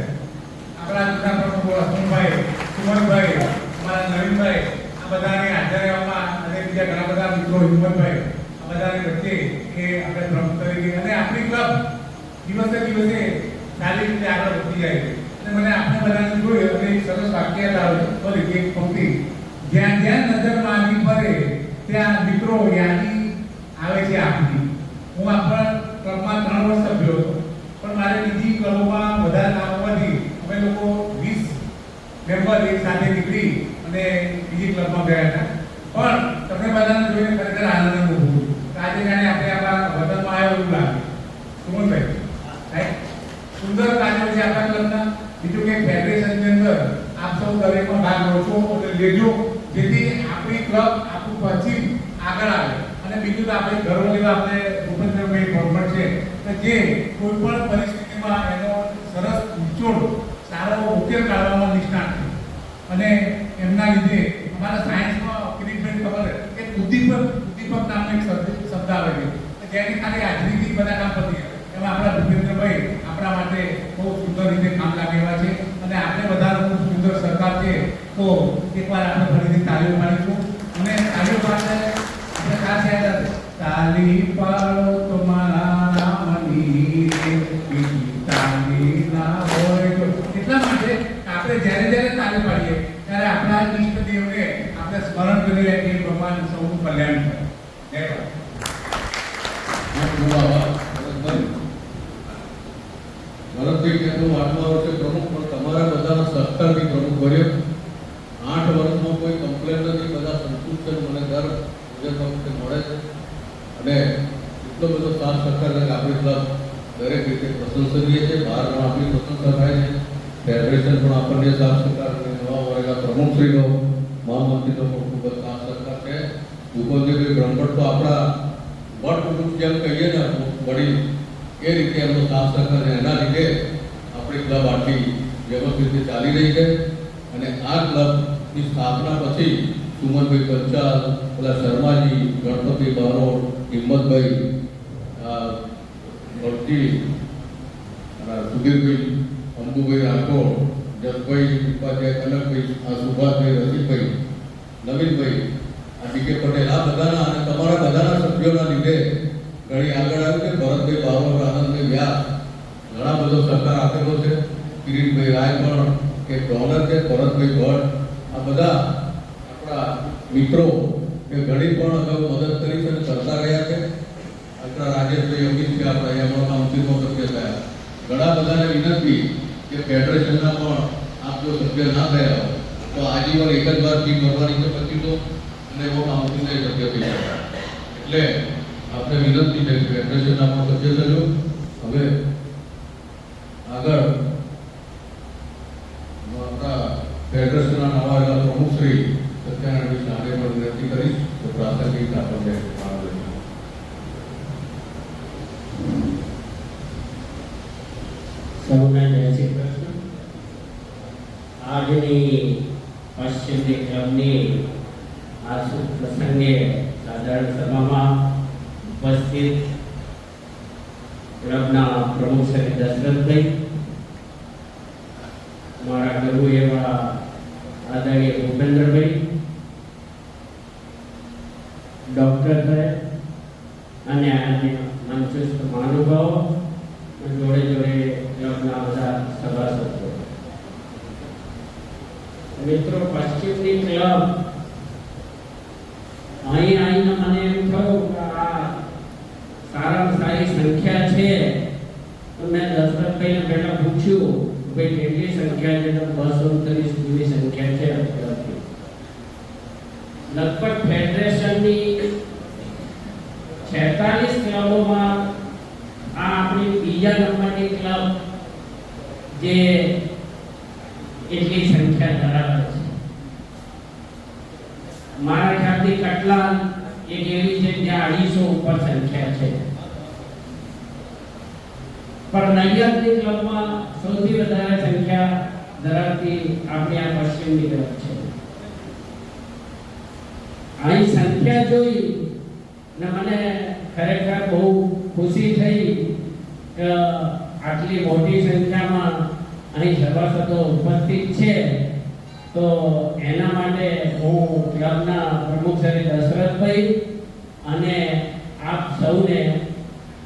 આપણા જૂના પ્રમુખ અસમભાઈ, સુમનભાઈ, અમારા નવીનભાઈ, આ બધાને હાજર રહેવામાં અને બીજા ઘણા બધા મિત્રો હિંમતભાઈ, આ બધાની વચ્ચે કે આપણે પ્રમુખ તરીકે અને આપણી ક્લબ દિવસે દિવસે સારી રીતે આગળ વધી જાય છે. અને મને આપણે બધાને જોયું અને એક સરસ વાક્ય યાદ આવે બોલી એક પંક્તિ, જ્યાં જ્યાં નજર માંગી પડે ત્યાં મિત્રો યાદી આવે છે આપની. હું આપણા ક્લબમાં 3 વર્ષ સભ્યો હતો, પણ મારે બીજી ક્લબોમાં વધારે કામ હોવાથી અમે લોકો 20 મેમ્બર એક સાથે નીકળી અને બીજી ક્લબમાં ગયા હતા. પણ તમને બધાને જોઈને ખરેખર આનંદ અનુભવ્યો. આજે જાણે આપણે આપણા વતનમાં આવ્યો એવું લાગે. સુમનભાઈ સાહેબ સુંદર કાર્યો છે આપણા ક્લબના. બીજું કે ફેડરેશનની અંદર આપ સૌ દરેકમાં ભાગ લો છો અને લેજો, જેથી આપણી ક્લબ આપણું પશ્ચિમ આગળ આવે. અને બીજું તો આપણે ગર્વ લેવા આપણે ભૂપેન્દ્રભાઈ ભરમણ છે કે જે કોઈ પણ પરિસ્થિતિમાં એનો સરસ નિચોડ સારો ઉકેલ કાઢવામાં નિષ્ણાત છે. અને એમના લીધે અમારા સાયન્સમાં કિરીટભાઈ ખબર કે ઉદ્દીપક નામનો એક શબ્દ આવે છે જેની ખાલી હાજરીથી બધા કામ પતી જાય. એમાં આપણા ભૂપેન્દ્રભાઈ આપણા માટે બહુ સુંદર રીતે કામ લાગે એવા છે. અને આપણે બધાનો ખૂબ સુંદર સરકાર છે. તો એકવાર આપણે ફરીથી તાલીઓ પાડીશું અને તાલીઓ પાડે આપણે ખાસ યાદ રાખે તાલી પાડો તમારા નામની તાલી ના હોય તો. એટલા માટે આપણે જ્યારે જ્યારે તાલી પાડીએ ત્યારે આપણા ઈષ્ટદેવને આપણે સ્મરણ કરીએ કે ભગવાન સૌનું કલ્યાણ કરે. જય ભારત. ખૂબ આભાર ભરતભાઈ. ભરતભાઈ કે તો 8મા વર્ષે પ્રમુખ, પણ તમારા બધાના સહકારથી પ્રમુખ બન્યો. 8 વર્ષમાં કોઈ કમ્પ્લેન નથી, બધા સંતુષ્ટ છે. મને દર વખતે મળે છે અને એટલો બધો સાથ સહકાર છે કે આપણી ક્લબ દરેક રીતે પ્રશંસનીય છે. બહાર પણ આપણી પ્રશંસા થાય છે. ફેડરેશન પણ આપણને સાથ સહકાર અને નવા વરેલા પ્રમુખશ્રીનો, મહામંત્રીનો પણ ખૂબ જ સાથ સહકાર છે. ભૂપેન્દ્રભાઈ બ્રહ્મભટ્ટ તો આપણા વટ જેમ કહીએ ને વડીલ, એ એ રીતે એમનો સાથ સહકાર છે. એના લીધે આપણી ક્લબ આટલી વ્યવસ્થિત રીતે ચાલી રહી છે. અને આ ક્લબની સ્થાપના પછી સુમનભાઈ પંચાલ, પેલા શર્માજી, ગણપતિ બારોટ, હિંમતભાઈ ભરતી, સુધીરભાઈ, અંબુભાઈ રાઠોડ, જસભાઈ ઉપાધ્યાય, કનકભાઈ, સુભાષભાઈ, રસિકભાઈ, નવીનભાઈ, ડીકે પટેલ, આ બધાના અને તમારા બધાના સભ્યોના લીધે ઘણી આગળ આવ્યું છે. ભરતભાઈ બારોટ, આનંદભાઈ વ્યાસ ઘણા બધો સહકાર આપેલો છે. કિરીટભાઈ રાય પણ એક ડોનર છે. ભરતભાઈ ભટ્ટ, આ બધા આપણા મિત્રો એ ઘણી પણ અગાઉ મદદ કરી છે અને કરતા રહ્યા છે. આપણા રાજેશભાઈ અમિત છે, આપણા અહીંયા કાઉન્સિલમાં સભ્ય થયા. ઘણા બધાને વિનંતી કે ફેડરેશનના પણ આપ જો સભ્ય ના થયા હોય તો આજીવન એક જ વાર ફી ભરવાની છે, પછી તો અને એવો કાઉન્સિલના સભ્ય થઈ જાય. એટલે આપણે વિનંતી છે કે ફેડરેશનના પણ સભ્ય થજો. હવે આગળ આપણા ફેડરેશનના નવા એવા પ્રમુખ શ્રી સત્યનારાયણ સાહેબે પણ વિનંતી કરીશ તો પ્રાસંગિક આપણને ભાગ લેજો. સૌને જય શ્રી કૃષ્ણ. આજની પશ્ચિમની ક્લબની આ શુભ પ્રસંગે સાધારણ સભામાં ઉપસ્થિત ક્લબના પ્રમુખ શ્રી દશરથભાઈ, મારા ગુરુ એવા આદરણીય ભૂપેન્દ્રભાઈ, ડૉક્ટર સાહેબ અને આજે મંચસ્થ મહાનુભાવો, જોડે જોડે ક્લબના બધા સભાસદો, મિત્રો, પશ્ચિમની ક્લબ અહીં આવીને મને એમ થયું કે આ સારામાં સારી સંખ્યા છે. તો મેં દશરથભાઈને પહેલા પૂછ્યું ભાઈ કેટલી સંખ્યા છે? તો 229 જેવી સંખ્યા છે. લગભગ ફેડરેશનની 46 ક્લબોમાં આ આપણી બીજા નંબરની ક્લબ જે એટલી સંખ્યા ધરાવે છે. મારા ખ્યાલથી કટલાલ એક એવી છે જ્યાં 250 ઉપર સંખ્યા છે. પણ નડિયાદની ક્લબમાં સૌથી વધારે સંખ્યા ધરાવતી આપણી આ પશ્ચિમની ક્લબ છે. અહીં સંખ્યા જોઈ ને મને ખરેખર બહુ ખુશી થઈ કે આટલી મોટી સંખ્યામાં અહીં સભાસદો ઉપસ્થિત છે. તો એના માટે હું ક્લબના પ્રમુખ શ્રી દશરથભાઈ અને આપ સૌને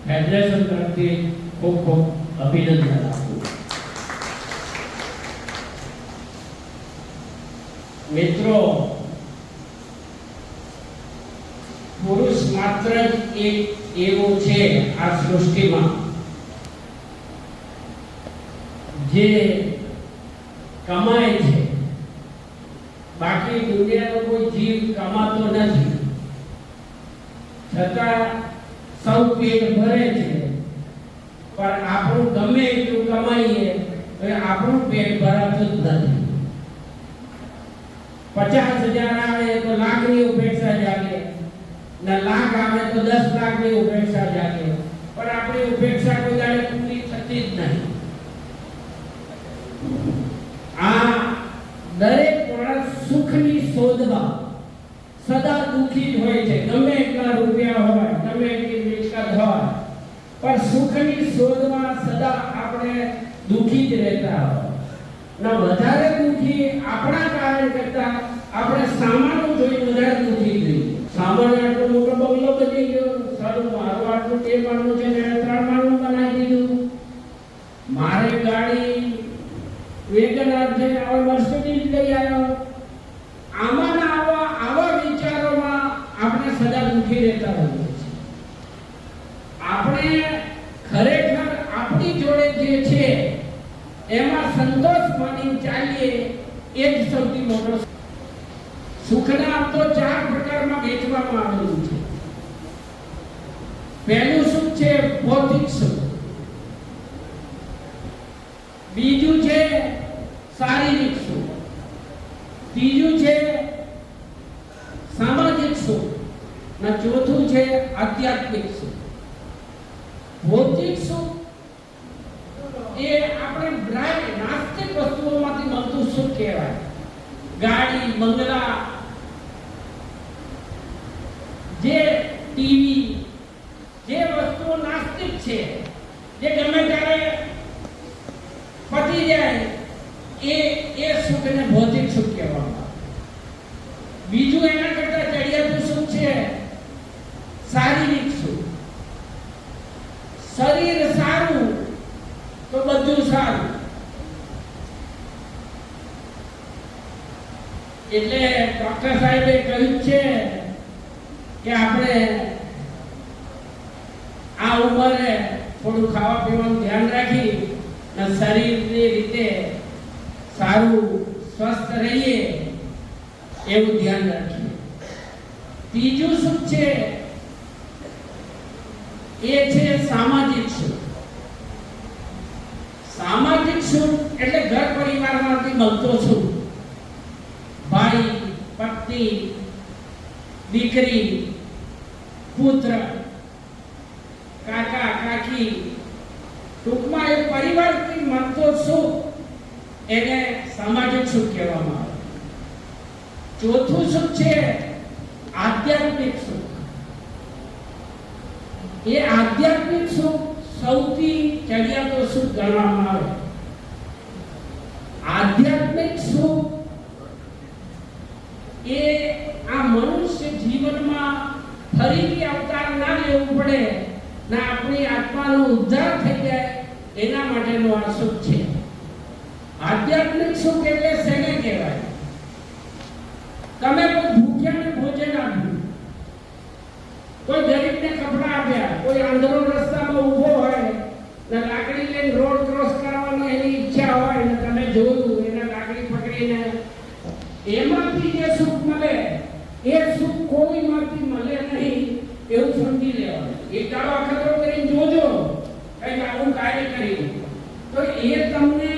ફેડરેશન તરફથી ખૂબ ખૂબ અભિનંદન આપું. મિત્રો, પુરુષ માત્ર એક એવો છે આ સૃષ્ટિમાં જે કમાય છે. બાકી દુનિયાનો કોઈ જીવ કમાતો નથી, છતાં સૌ પેટ ભરે છે. પણ આપણું ગમે એટલું કમાઈએ તો આપણું પેટ ભરાતું જ નથી. 50,000 આવે તો લાખની ઉપેક્ષા જાગે, ને લાખ આવે તો 10 લાખની ઉપેક્ષા જાગે. પણ આપણી ઉપેક્ષા કોઈ દાડે પૂરી થતી જ નહીં. આ દરેક માણસ સુખની શોધમાં સદા દુઃખી જ હોય છે. ગમે એટલા રૂપિયા હોય, ગમે એટલી મિલકત હોય, પણ સુખની શોધમાં સદા આપણે દુઃખી જ રહેતા હોય. ના વધારે દુઃખી આપણા કારણ કરતા આપણે સામાનું જોઈ વધારે દુઃખી થઈ. સામાન આટલો મોટો બંગલો બની ગયો, સારું મારું આટલું તે માનું છે ને 3 માનું બનાવી દીધું. મારે ગાડી વેગનાર છે, હવે મર્સિડીઝ લઈ આવ્યો. આવા વિચારોમાં આપણે સદા દુઃખી રહેતા હોઈએ છીએ. આપણે ખરેખર આપણી જોડે જે છે એમાં સંતોષ માની ચાલીએ એ જ સૌથી મોટો. સુખના તો 4 પ્રકારમાં વહેંચવામાં આવેલું છે. પહેલું સુખ છે ભૌતિક સુખ, બીજું છે શારીરિક સુખ, ત્રીજું છે સામાજિક સુખ, અને ચોથું છે આધ્યાત્મિક સુખ. ભૌતિક સુખ ટીવી, જે વસ્તુઓ નાસ્તિક છે, જે ગમે ત્યારે પતી જાય, એ સુખને ભૌતિક સુખ કહેવામાં આવે. બીજું એના કરતા ચડિયાતું સુખ છે શારીરિક સુખ. શરીર સારું તો બધું સારું. એટલે ડોક્ટર સાહેબે કહ્યું છે કે આપણે આ ઉંમરે થોડું ખાવા પીવાનું ધ્યાન રાખી અને શરીરની રીતે સારું સ્વસ્થ રહીએ એવું ધ્યાન રાખીએ. ત્રીજું સુખ છે એ છે સામાજિક સુખ. સામાજિક સુખ એટલે ઘર પરિવારમાંથી મળતો સુખ. ભાઈ, પત્ની, દીકરી, પુત્ર, કાકા, કાકી, ટૂંકમાં એ પરિવારથી મળતો સુખ એને સામાજિક સુખ કહેવામાં આવે. ચોથું સુખ છે આધ્યાત્મિક સુખ. એ આધ્યાત્મિક સુખ સૌથી ચડિયાતો સુખ ગણવામાં આવે. આધ્યાત્મિક સુખ એ આ મનુષ્ય જીવનમાં ફરીથી અવતાર ના લેવું પડે ને આપણી આત્માનો ઉદ્ધાર થઈ જાય એના માટેનો આ સુખ છે. આધ્યાત્મિક સુખ એટલે શેને કહેવાય? તમે કોઈ ભૂખ્યાને ભોજન આપ્યું, કોઈ ગરીબને કપડાં આપ્યા, કોઈ આંધળો રસ્તામાં ઊભો હોય ને લાકડી લઈને રોડ ક્રોસ કરવાની એની ઈચ્છા હોય ને તમે જોયું એને લાકડી પકડીને, એમાંથી જે સુખ મળે એ સુખ કોઈમાંથી મળે નહીં એવું સમજી લેવાનું. એક દાડો અખતરો કરીને જોજો કંઈક આવું કાર્ય કરી તો એ તમને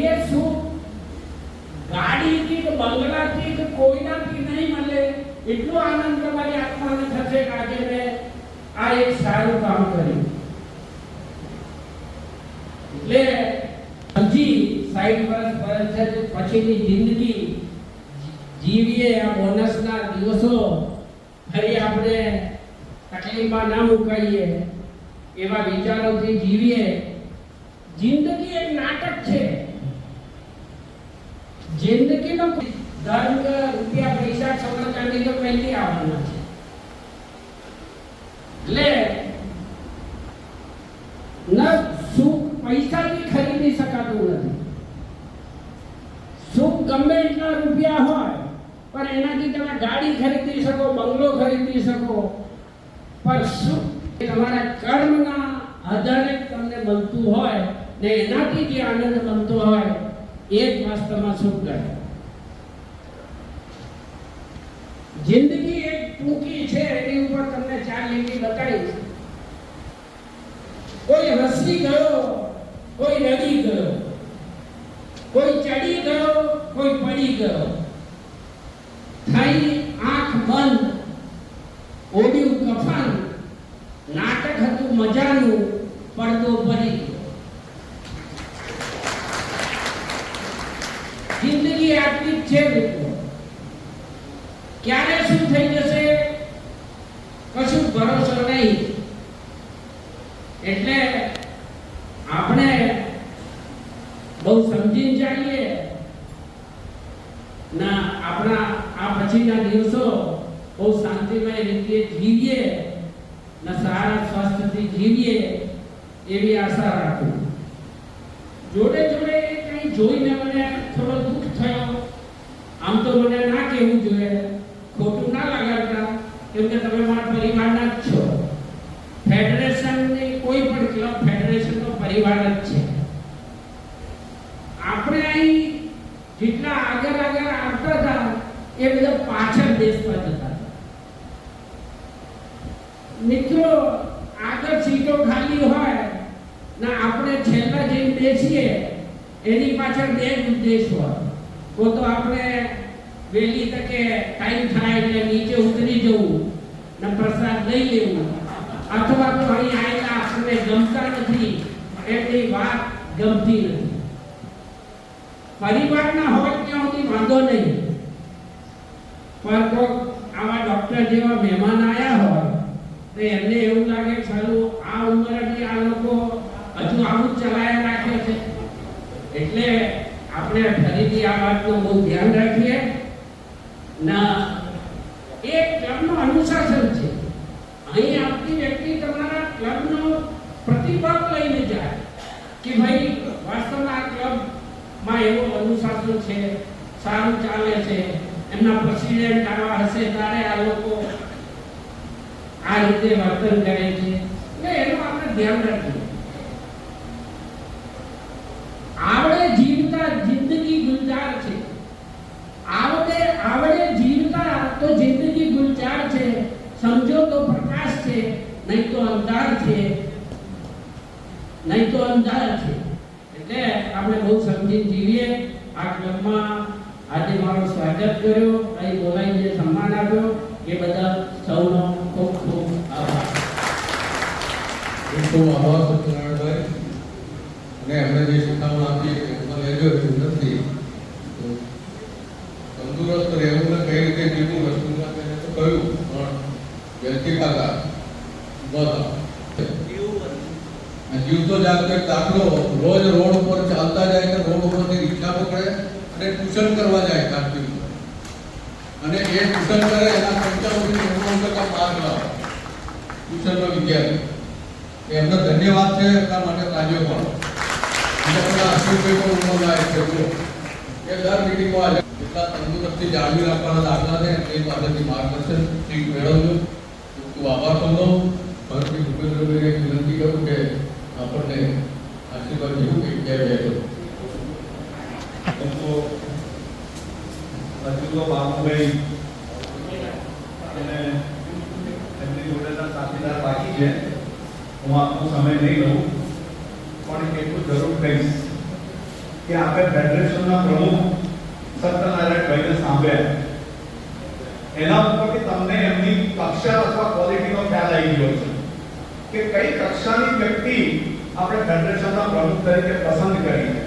એ સુખ ગાડીથી કે બંગલાથી કે કોઈનાથી નહીં મળે. એટલો આનંદ તમારી આત્માને થશે કે આજે મેં આ એક સારું કામ કર્યું. એટલે હજી 60 વર્ષ પછીની જિંદગી જીવીએ, આ બોનસના દિવસો ફરી આપણે તકલીફમાં ના મુકાઈએ એવા વિચારોથી જીવીએ. જિંદગી એક નાટક છે. જિંદગીનો ધન, રૂપિયા, પૈસા, સોના ચાંદી તો પહેલી આવવાના છે. એટલે ન સુખ પૈસાથી ખરીદી શકાતું નથી. સુખ ગમે એટલા રૂપિયા હોય પણ એનાથી તમે ગાડી ખરીદી શકો, બંગલો ખરીદી શકો, પણ સુખ તમારા કર્મના આધારે તમને મળતું હોય ને એનાથી જે આનંદ મળતો હોય એ જ વાસ્તવમાં સુખ કહેવાય. જિંદગી એક ટૂંકી છે, એની ઉપર તમને 4 લીટી બતાવીશ. કોઈ હસી ગયો, કોઈ રડી ગયો, કોઈ ચડી ગયો, કોઈ પડી ગયો. થઈ આંખ બંધ, ઓઢ્યું કફન, નાટક હતું મજાનું, પડદો ભરી ગયો. જિંદગી આટલી જ છે મિત્રો. ક્યારે શું થઈ જશે કશું ભરોસો નહીં. એટલે આપણે બહુ સમજીને ચાલીએ ના આપણા આ પછીના દિવસો બહુ શાંતિમય રીતે જીવીએ ને સારા સ્વાસ્થ્યથી જીવીએ એવી આશા રાખું. જોડે જોડે કંઈ જોઈને મને થોડો દુઃખ થયો. આમ તો મને ના કહેવું જોઈએ, ખોટું ના લગાડતા, કેમ કે તમે મારા પરિવારના જ છો. ફેડરેશનની કોઈ પણ ક્લબ ફેડરેશનનો પરિવાર જ છે. આપણે અહીં જેટલા આગળ આવતા હતા એ બધા પાછળ દેશમાં જતા હતા. મિત્રો આગળ સીટો ખાલી હોય ને આપણે છેલ્લા જઈને બેસીએ એની પાછળ 2 જ ઉદ્દેશ હોય. તો આપણે વહેલી તકે ટાઈમ થાય એટલે નીચે ઉતરી જવું ને પ્રસાદ લઈ લેવું, અથવા તો અહીં આવેલા આપણને ગમતા નથી એટલી વાત ગમતી નથી. પરિવારના હોય ત્યાં સુધી વાંધો નહીં, પણ આવા ડોક્ટર ડોક્ટર જેવા મહેમાન આવ્યા હોય તો એમને એવું લાગે કે સાલું આ ઉંમરે આ લોકો હજુ આવું જ ચલાયા રાખે છે. એટલે આપણે ફરીથી આ વાતનું બહુ ધ્યાન રાખીએ ના એક ક્લબનું અનુશાસન છે. અહીં આવતી વ્યક્તિ તમારા ક્લબનો પ્રતિભાવ લઈને જાય કે ભાઈ વાસ્તવમાં આ ક્લબમાં એવું અનુશાસન છે, સારું ચાલે છે, એમના પ્રેસિડેન્ટ આવા હશે ત્યારે આ લોકો આ રીતે વર્તન કરે છે. એટલે એનું આપણે ધ્યાન રાખીએ. આવડે જીવતા જિંદગી ગુલજાર છે. આવડે જીવતા તો જિંદગી ગુલજાર છે. સમજો તો પ્રકાશ છે, નહીં તો અંધાર છે. એટલે આપણે બહુ સમજીને જીવીએ. આ ક્લબમાં આજે મારું સ્વાગત કર્યો, અહીં બોલાવીને સન્માન આપ્યો એ બદલ સૌનો ખૂબ ખૂબ આભાર. ખૂબ આભાર સત્યનારાયણભાઈ. અને એમણે જે શિખામણ આપી એમાં લેજો એવું નથી. તંદુરસ્ત રહેવું ને કઈ રીતે જીવવું વસ્તુમાં તેને તો કહ્યું, પણ વ્યક્તિ ખાતા જીવતો જાગતો એક દાખલો, રોજ રોડ ઉપર ચાલતા જાય કે રોડ ઉપરથી રિક્ષા પકડે અને ટ્યુશન કરવા જાય કાર્તિક, અને એ ટ્યુશન કરે એના 95% માર્ક લાવે ટ્યુશનનો વિદ્યાર્થી. એમનો ધન્યવાદ છે. એટલા માટે તાળીઓ પણ અશ્વિનભાઈ પણ ઉમરલાયક છે એ દર મિટિંગમાં એટલા તંદુરસ્તી જાળવી રાખવાના દાખલા છે એ પાસેથી માર્ગદર્શન શીખ મેળવજો. ખૂબ આભાર સમજો. ફરીથી ભૂપેન્દ્રભાઈને વિનંતી કરું કે આપણને આશીર્વાદ જેવું કંઈક કહેવાય તો બાબુભાઈ અને એમની જોડેના સાથીદાર બાકી છે. હું આપનો સમય નહીં લઉં, પણ એટલું જરૂર કહીશ કે આપણે ફેડરેશનના પ્રમુખ સત્યનારાયણભાઈને સાંભળ્યા, એના ઉપરથી તમને એમની કક્ષા અથવા ક્વોલિટીનો ખ્યાલ આવી ગયો છે કે કઈ કક્ષાની વ્યક્તિ આપણે ફેડરેશનના પ્રમુખ તરીકે પસંદ કરી છે.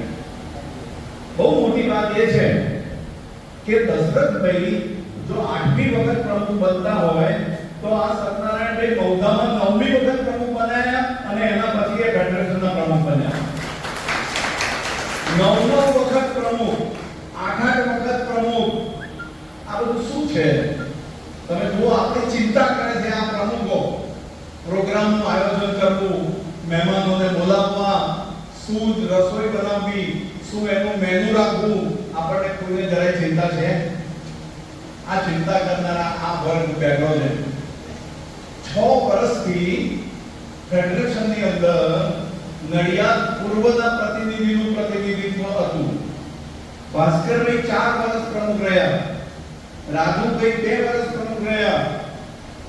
બહુ મોટી વાત એ છે કે દશરથભાઈ જો 8મી વખત પ્રમુખ બનતા હોય તો આ સત્યનારાયણભાઈ બૌદ્ધામાં 9મી વખત પ્રમુખ બન્યા અને એના પછી એ ફેડરેશનના પ્રમુખ બન્યા. 9નો વખત પ્રમુખ, 8 વખત પ્રમુખ. આ બધું શું છે? તમે જો આપણી ચિંતા કરે છે આ પ્રમુખો, પ્રોગ્રામનું આયોજન કરવું, મહેમાનોને બોલાવવા, શું રસોઈ બનાવવી, શું એનું મેનુ રાખવું, આપણને કોઈને જરાય ચિંતા છે? આ ચિંતા કરનારા આ વર્ગ બેઠો છે. 6 વર્ષથી ફેડરેશનની અંદર નડિયાદ પૂર્વના પ્રતિનિધિનું પ્રતિનિધિત્વ હતું. ભાસ્કરભાઈ 4 વર્ષ પ્રમુખ રહ્યા, રાજુભાઈ 2 વર્ષ પ્રમુખ રહ્યા,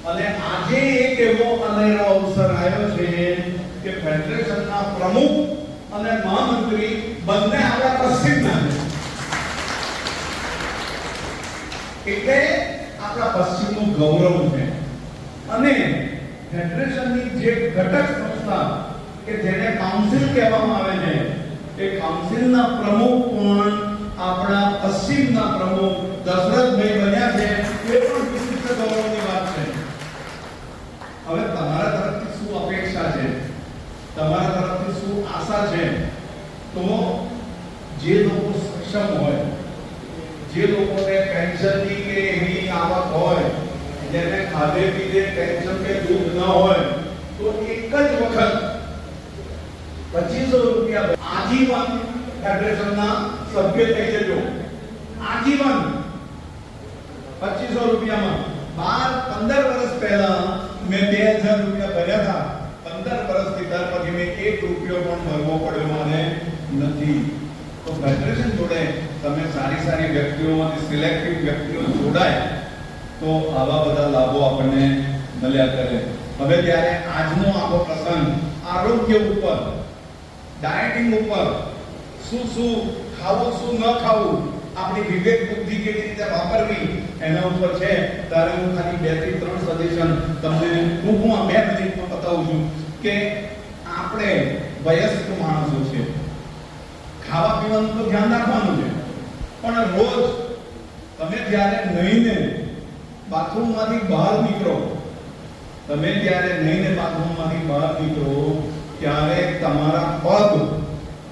અને આજે એક એવો અનેરો અવસર આવ્યો છે કે ફેડરેશનના પ્રમુખ અને મહામંત્રી બંને આપણા પશ્ચિમના છે. એટલે આપણા પશ્ચિમનું ગૌરવ છે. અને ફેડરેશનની જે ઘટક સંસ્થા કે જેને કાઉન્સિલ કહેવામાં આવે છે, એ કાઉન્સિલના પ્રમુખ પણ આપણા પશ્ચિમના પ્રમુખ દશરથભાઈ બન્યા છે. એ પણ વિશિષ્ટ ગૌરવની વાત છે. હવે તમારા તરફથી શું અપેક્ષા છે, તમારા તરફથી શું આશા છે? તો જે લોકો સક્ષમ હોય, જે લોકોને પેન્શનની કે એવી આવક હોય, જેને ખાધે પીધે પેન્શન કે દૂધ ન હોય, તો એક જ વખત 2500 રૂપિયા આજીવન ફેડરેશનના સભ્ય થઈ જજો. આજીવન 2500 રૂપિયામાં 15 વર્ષ પહેલા મેં 2000 રૂપિયા ભર્યા હતા. 15 વર્ષથી ત્યાર પછી મેં 1 રૂપિયો પણ ભરવો પડ્યો મને નથી. તો ફેડરેશન જોડે તમે સારી વ્યક્તિઓ અને સિલેક્ટિવ વ્યક્તિઓ જોડાય તો આવા બધા લાભો આપણને મળ્યા કરે. હવે ત્યારે આજનો આપણો પ્રસંગ આરોગ્ય ઉપર, ડાયટિંગ ઉપર, શું ખાવું શું ન ખાવું, આપણી વિવેક બુદ્ધિ કેવી રીતે વાપરવી એના ઉપર છે. ત્યારે હું ખાલી 2 થી 3 સજેશન તમને ટૂંકમાં 2 મિનિટમાં બતાવું છું કે આપણે વયસ્ક માણસો છે, ખાવા પીવાનું તો ધ્યાન રાખવાનું છે, પણ રોજ તમે જ્યારે નહીને બાથરૂમમાંથી બહાર નીકળો, તમે જ્યારે નહીને બાથરૂમમાંથી બહાર નીકળો ત્યારે તમારા પગ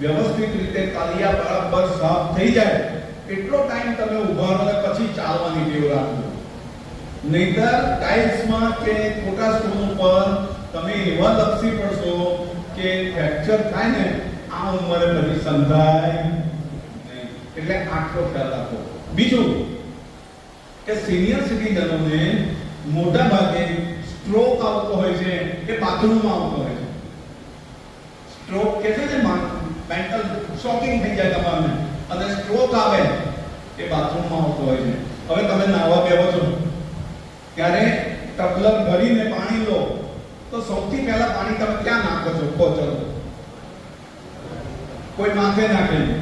વ્યવસ્થિત રીતે તાલિયા બરાબર સાફ થઈ જાય એટલો ટાઈમ તમે ઊભા રહો અને પછી ચાલવાની ટેવ રાખો. નહીતર ટાઇલ્સમાં કે ખોટા સ્ટોન ઉપર તમે એવા લપસી પડશો કે ફ્રેક્ચર થાય ને આ ઉંમરે પછી સંધાય નહીં. એટલે આટલો ખ્યાલ રાખો. બીજું કે સિનિયર સિટીઝનોને મોટા ભાગે સ્ટ્રોક આવતો હોય છે એ બાથરૂમમાં આવતો હોય છે. સ્ટ્રોક કે છે ને મેન્ટલ શોકિંગ થઈ જાય તમારને અને સ્ટ્રોક આવે એ બાથરૂમમાં આવતો હોય છે. હવે તમે નાવા બેહો છો ત્યારે ટબલર ભરીને પાણી લો તો સૌથી પહેલા પાણી તમે ક્યાં નાખો છો? ચલો, કોઈ માથે નાખે છે,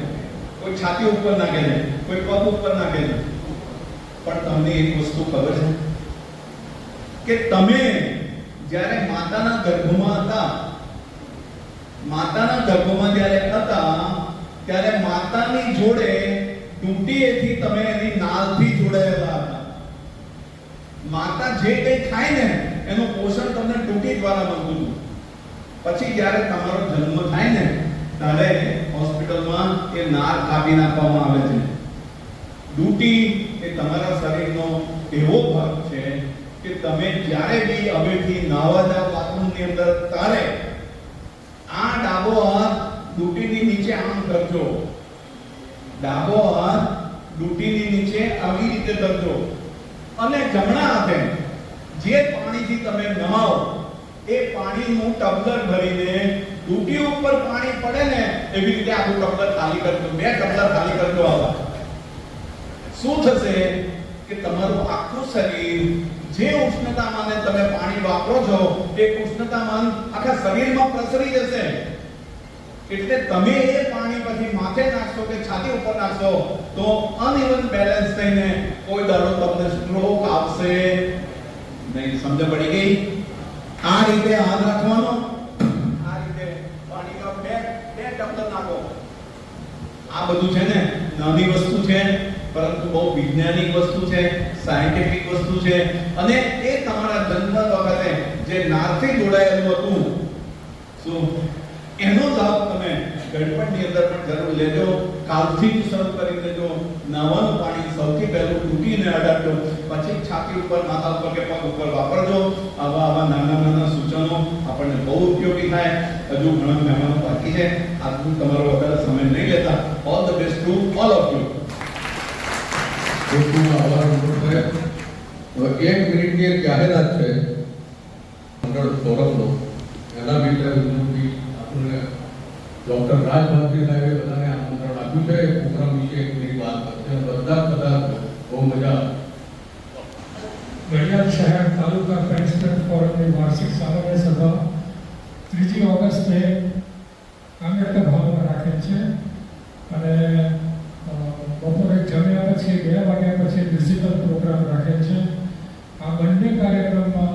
કોઈ છાતી ઉપર નાખે છે, કોઈ પગ ઉપર નાખે છે. પણ તમને એક વસ્તુ ખબર છે કે તમે જ્યારે માતાના ગર્ભમાં હતા, માતાના ગર્ભમાં જ્યારે હતા ત્યારે માતાની જોડે ડૂંટીએથી તમે એની નાલથી જોડાયેલા હતા. માતા જે કંઈ ખાય ને એનું પોષણ તમને ડૂંટી દ્વારા મળતું હતું. પછી જ્યારે તમારો જન્મ થાય ને ત્યારે હોસ્પિટલમાં એ નાળ કાપી નાખવામાં આવે છે. ડૂંટી એ તમારા શરીરનો એવો ભાગ છે કે તમે જ્યારે બી હવેથી નાવા જાવ બાથરૂમની અંદર ત્યારે આ ડાબો હાથ ડૂંટીની નીચે આમ કરજો, ડાબો હાથ ડૂંટીની નીચે આવી રીતે કરજો અને જમણા હાથે જે પાણીથી તમે નહાઓ એ પાણીનું ટબલર ભરીને ડૂંટી ઉપર પાણી પડે ને એવી રીતે આખું ટબલર ખાલી કરજો. 2 ટબલર ખાલી કરજો. આવા શું થશે કે તમારું આખું શરીર જે ઉષ્ણતામાને તમે પાણી વાપરો છો એ ઉષ્ણતામાન આખા શરીરમાં પ્રસરી જશે. એટલે તમે એ પાણી પછી માથે નાખશો કે છાતી ઉપર નાખશો તો અનઇવન બેલેન્સ થઈને કોઈ દાડો તમને સ્ટ્રોક આવશે નહીં. સમજ પડી ગઈ? આ રીતે હાથ રાખવાનો, આ રીતે પાણીમાં બે ટબલર નાખો. આ બધું છે ને નાની વસ્તુ છે પરંતુ બહુ વૈજ્ઞાનિક વસ્તુ છે, સાયન્ટિફિક વસ્તુ છે અને એ તમારા જન્મ વખતે જે નારથી જોડાયેલું હતું શું એનો લાભ તમે ગળપણની અંદર પણ જરૂર લેજો. કાલથી જ શરૂ કરી દેજો. નાવાનું પાણી સૌથી પહેલું ડૂંટીને અડાડજો, પછી છાતી ઉપર, માથા ઉપર કે પગ ઉપર વાપરજો. આવા નાના સૂચનો આપણને બહુ ઉપયોગી થાય. હજુ ઘણા મહેમાનો બાકી છે. આજનું તમારો વધારે સમય નહીં લેતા. All the best to all of you. ખૂબ ખૂબ આભાર મંગળભાઈ. હવે 1 મિનિટની એક જાહેરાત છે મંડળ ફોરમનો. એના વિશે વિનંતી આપણને ડૉક્ટર રાજ ભારતી સાહેબે બધાને આમંત્રણ આપ્યું છે. પ્રોગ્રામ વિશે એક મિનિટ વાત કરશે. બધા બહુ મજા. નડિયાદ શહેર તાલુકા પ્રેસ ક્લબ ફોરમની વાર્ષિક સામાન્ય સભા 3 ઓગસ્ટે આંબેડકર ભવનમાં રાખેલ છે અને બપોરે જમ્યા પછી 2 વાગ્યા પછી મ્યુઝિકલ પ્રોગ્રામ રાખેલ છે. આ બંને કાર્યક્રમમાં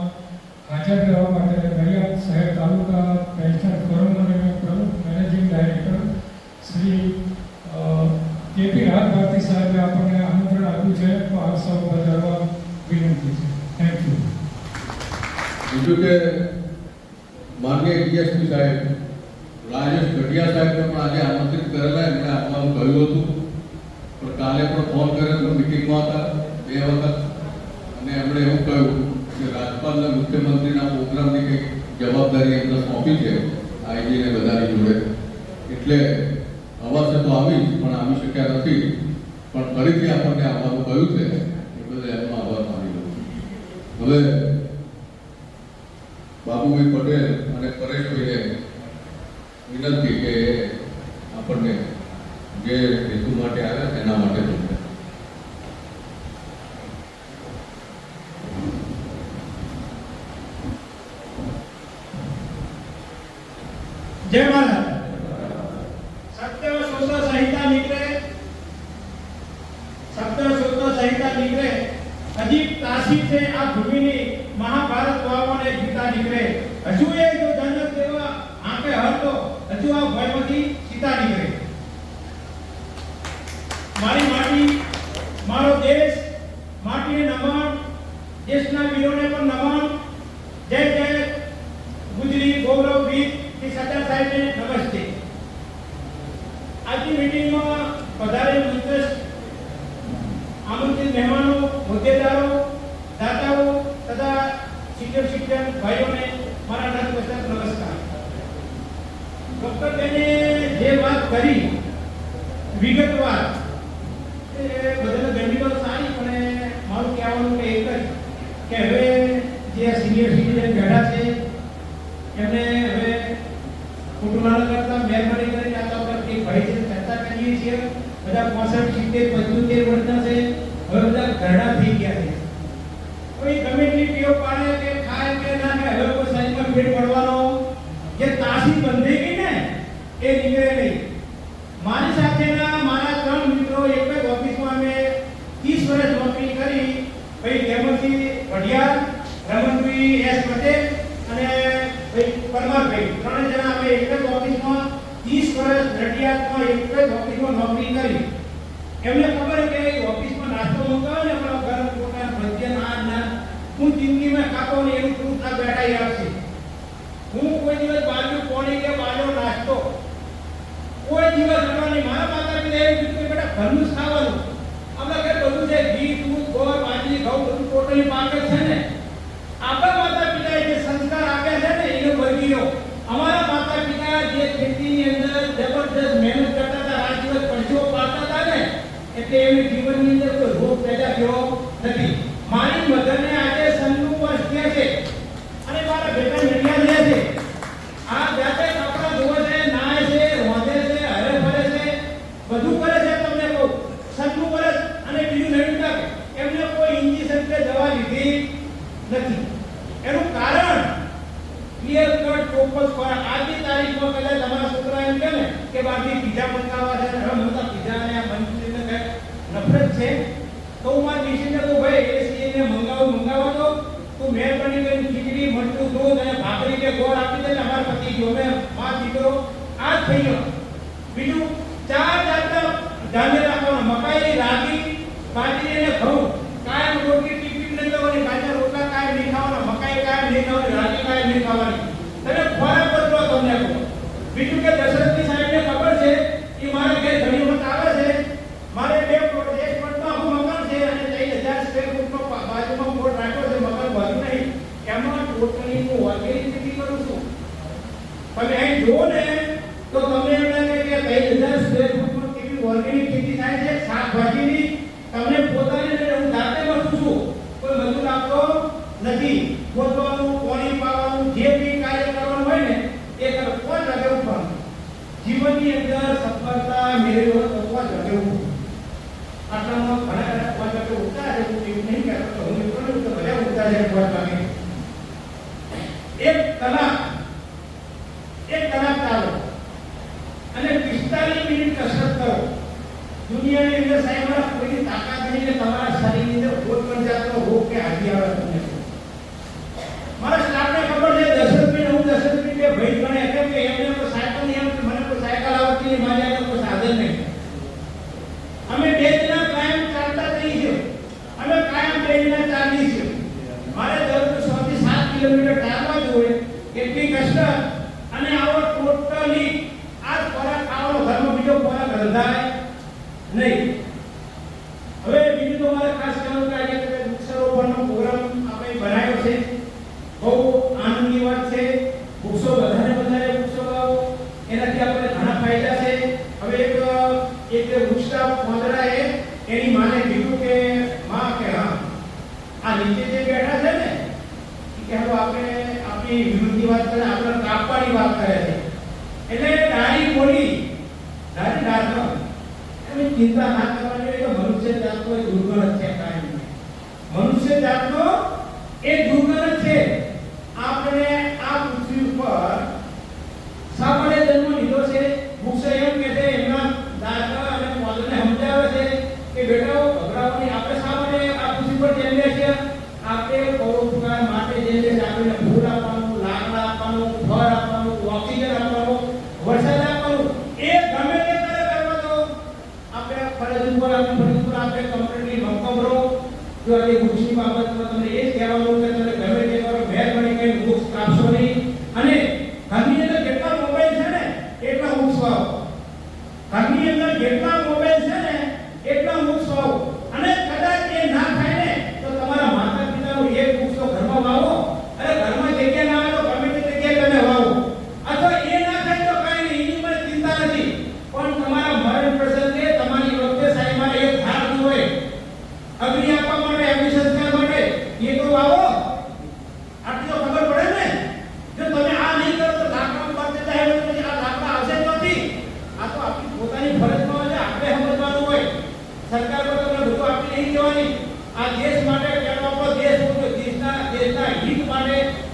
હાજર રહેવા માટે નડિયાદ શહેર તાલુકા પ્રેસ ફોરમ અને પ્રમુખ મેનેજિંગ ડાયરેક્ટર શ્રી કેપી રાજ ભારતી સાહેબે આપણને આમંત્રણ આપ્યું છે. તો આ સૌ વધારવા વિનંતી છે. Thank you. બીજું કે માનનીય ડીએસપી સાહેબ રાજેશ ગઢિયા સાહેબને પણ આજે આમંત્રિત કરેલા. એમણે આપવાનું કહ્યું હતું પણ કાલે પણ ફોન કર્યો, મિટિંગમાં હતા 2 વખત અને એમણે એવું કહ્યું કે રાજ્યપાલના મુખ્યમંત્રીના પ્રોગ્રામની કંઈક જવાબદારી એમને સોંપી છે આઈજીને બધાની જોડે. એટલે અવશ્ય તો આવી પણ આવી શક્યા નથી. પણ ફરીથી આપણને આવવાનું કહ્યું છે એ બદલ એમનો આભાર માની લઉં. હવે બાબુભાઈ પટેલ અને પરેશભાઈને વિનંતી કે આપણને જે હેતુ માટે આવ્યા તેના માટે બોલશે. જય મહારાજ. સત્ય સૂત્ર સંહિતા નીકળે, હજી તાસી છે આ ભૂમિની મહાભારત વાવોને ગીતા નીકળે. હજુ એ જો જનક દેવા આંખે હરતો, હજુ આ ભયમાંથી સીતા નીકળે. મારી માટી, મારો દેશ, માટીને નમન, પૂજ્ય ભાઈઓને મારા નતમસ્તક નમસ્કાર. ડોક્ટર બેને જે વાત કરી વિગતવાર એ બધાને ઘણી વાત સારી, પણ મારું કહેવાનું કે એક જ કે હવે જે સિનિયર સિટીઝન બેઠા છે એમને હવે ખોટું ના કરતા મહેરબાની કરીને આ તો આપણે એક ભાઈ છે ચર્ચા કરીએ છીએ. બધા 65, 70, 75 વર્ષના છે, હવે બધા ઘરડા થઈ ગયા છે. કોઈ ગમે તેટલી ટેવ પાડે કે ખાય કે ના ખાય, હવે કોઈ શરીરમાં પેટ પડવાનો જે તાસી બંધાઈ ગઈ ને એ નીકળે નહીં. મારી સાથેના મારા 3 મિત્રો એક જ ઓફિસમાં અમે 30 વર્ષ નોકરી કરી. ભાઈ હેમંતજી વઢિયાર, રમણભાઈ એસ પટેલ અને ભાઈ પરમારભાઈ, 3 જણા અમે એક જ ઓફિસમાં 30 વર્ષ નડિયાદમાં એક જ ઓફિસમાં નોકરી કરી. એમને ખબર કે ઓફિસમાં નાસ્તો મંગાવે ને આપણા ગરમ પોટા ભજીયા ના હું જિંદગીમાં ખાતો ને એવું ફ્રૂટ ના બેઠા યાદ છે. હું કોઈ દિવસ બાજુ પાણી કે બાજુ નાસ્તો કોઈ દિવસ કરવાની. મારા માતા પિતા એવું કીધું કે બેટા ઘરનું જ ખાવાનું. આપણા ઘરે બધું છે, ઘી, દૂધ, ગોળ, બાજરી, ઘઉં બધું ટોટલી પાકે છે ને. આપણા માતા પિતાએ જે સંસ્કાર આપ્યા છે ને એને વર્ગીઓ. અમારા માતા પિતા જે ખેતીની અંદર જબરદસ્ત મહેનત કરતા હતા, રાત દિવસ પરસેવો પાડતા હતા ને, એટલે એમની જીવનની અંદર કોઈ રોગ પેદા થયો નથી. મારી મધરને આજે 96 વર્ષ થયા છે અને મારા બેટા નડિયાદ રહે છે. આ જાતે કપડા ધોવે છે, નાય છે, રોંધે છે, હરે ફરે છે, બધું કરે છે. તમને કહું 96 વર્ષ અને બીજું નવીનતા એમને કોઈ ઇન્જેક્શન કે દવા લીધી નથી. એનું કારણ ક્લિયર કટ ચોક્કસ ખોરાક. આજની તારીખમાં કદાચ તમારા છોકરા એમ કહે ને કે બહારથી પીઝા મંગાવવા છે, હવે મને પીઝા અને મંચુરિયન ને નફરત છે, તો હું મારા નિશિને કહું ભાઈ એ સીને મંગાવવા દો, તું મહેરબાની કરીને ખીચડી, મરચું, દૂધ અને ભાખરી કે ગોળ આપી દે ને અમારા પતિ જો મેં માં દીકરો આ જ થઈ ગયો. બીજું 4 જાતના ધાન્ય રાખવાના: મકાઈ, રાગી, બાજરી અને ઘઉં. કાયમ રોટલી ટિફિન લઈ જવાની, કાચા રોટલા કાયમ નહીં ખાવાના, મકાઈ કાયમ નહીં ખાવાની, રાગી કાયમ નહીં ખાવાની. તમે ખોરાક બદલો તમને કહો. બીજું કે દશરથની સાહેબને ખબર છે કે મારા ઘરે ઘણી વખત આવે છે, મારે 2 પ્લોટ, 1 પ્લોટમાં હું મકાન છે અને 3000 સ્ક્વેર ફૂટનો બાજુમાં પ્લોટ રાખ્યો છે, મકાન ભર્યું નહીં. એમાં ટોટલી હું ઓર્ગેનિક ખેતી કરું છું. તમે અહીં જુઓ ને તો તમને એમ લાગે કે 3000 સ્ક્વેર ફૂટમાં કેવી ઓર્ગેનિક ખેતી થાય છે શાકભાજીની. તમને પોતાને હું જાતે કરું છું, કોઈ મજૂર આપતો નથી. ગોતવાનું, પાણી પાવાનું, જે બી કાર્ય કરવાનું હોય ને એ કરો. 5 વાગે ઉઠવાનું. જીવનની અંદર સફળતા મેળવી હોય તો 5 વાગે ઉઠવું. આટલામાં ઘણા 5 વાગે ઉઠતા છે. હું એવું નહીં કહેતો તો હું મિત્રો ને તો બધા ઉઠતા છે 5 વાગે. 1 કલાક ચાલો અને 45 મિનિટ કસરત કરો. દુનિયાની અંદર સાહેબ કોઈની તાકાત નહીં કે તમારા શરીરની અંદર કોઈ પણ જાતનો રોગ કે હાજી આવે તમને. મારા સ્ટાફને ખબર છે દશરથભાઈ, હું દશરથભાઈ કે ભાઈ ગણે કેમ કે એમને કોઈ સાયકલ નહીં આવતી, મને કોઈ સાયકલ આવતી નહીં, મારી આગળ કોઈ સાધન નહીં. અમે 2 જણા કાયમ ચાલતા જઈએ છીએ, અમે કાયમ 2 જણા ચાલીએ છીએ. મારે દરરોજ 6 થી 7 કિલોમીટર ચાલવા જોઈએ. એટલી કસરત અને આવો ટોટલી આ ખોરાક ખાવાનો, ઘરમાં બીજો ખોરાક રંધાય નહીં. હવે બીજું તો મારે ખાસ કહેવાનું કે આજે વૃક્ષારોપણનો પ્રોગ્રામ આપણે બનાવ્યો છે. બહુ આનંદની વાત છે. વૃક્ષો વધારે વૃક્ષો વાવો, એનાથી આપણે ઘણા ફાયદા છે. હવે એક વૃક્ષના પાંદડાએ એની માને કીધું કે માં કે હા આ નીચે જે બેઠા છે ને કે હવે આપણે આપણી વિરુદ્ધની વાત કરે, આપણે કાપવાની વાત કરે છે. એટલે ડાળી બોલી ડાળી ડાળનો એની ચિંતા ના કરવાની. એ તો મનુષ્ય જાતનો એક દુર્ગણ જ છે. કાયમ મનુષ્ય જાતનો એક દુર્ગણ જ છે. આપણે આ પૃથ્વી ઉપર સામાન્ય જન્મ લીધો છે. વૃક્ષ એમ કે છે એમના દાદા અને પોતાને સમજાવે છે કે બેટાઓ ગભરાવાની. આપણે સામાન્ય આ પૃથ્વી પર જન્મ્યા છીએ, આપણે પરોપકાર માટે જઈએ છીએ. આપણે ફૂલ આપવાનું, લાકડા આપવાનું, ફળ આપવાનું, ઓક્સિજન આપવાનું, વરસાદ આપવાનું, એ ગમે તે કરે કરવા દો. આપણે ફરજ ઉપર આપણે કંપની નોકરો. જો આ વૃક્ષની બાબતમાં તમને એ જ કહેવાનું કે તમે ગમે તે કરો, મેં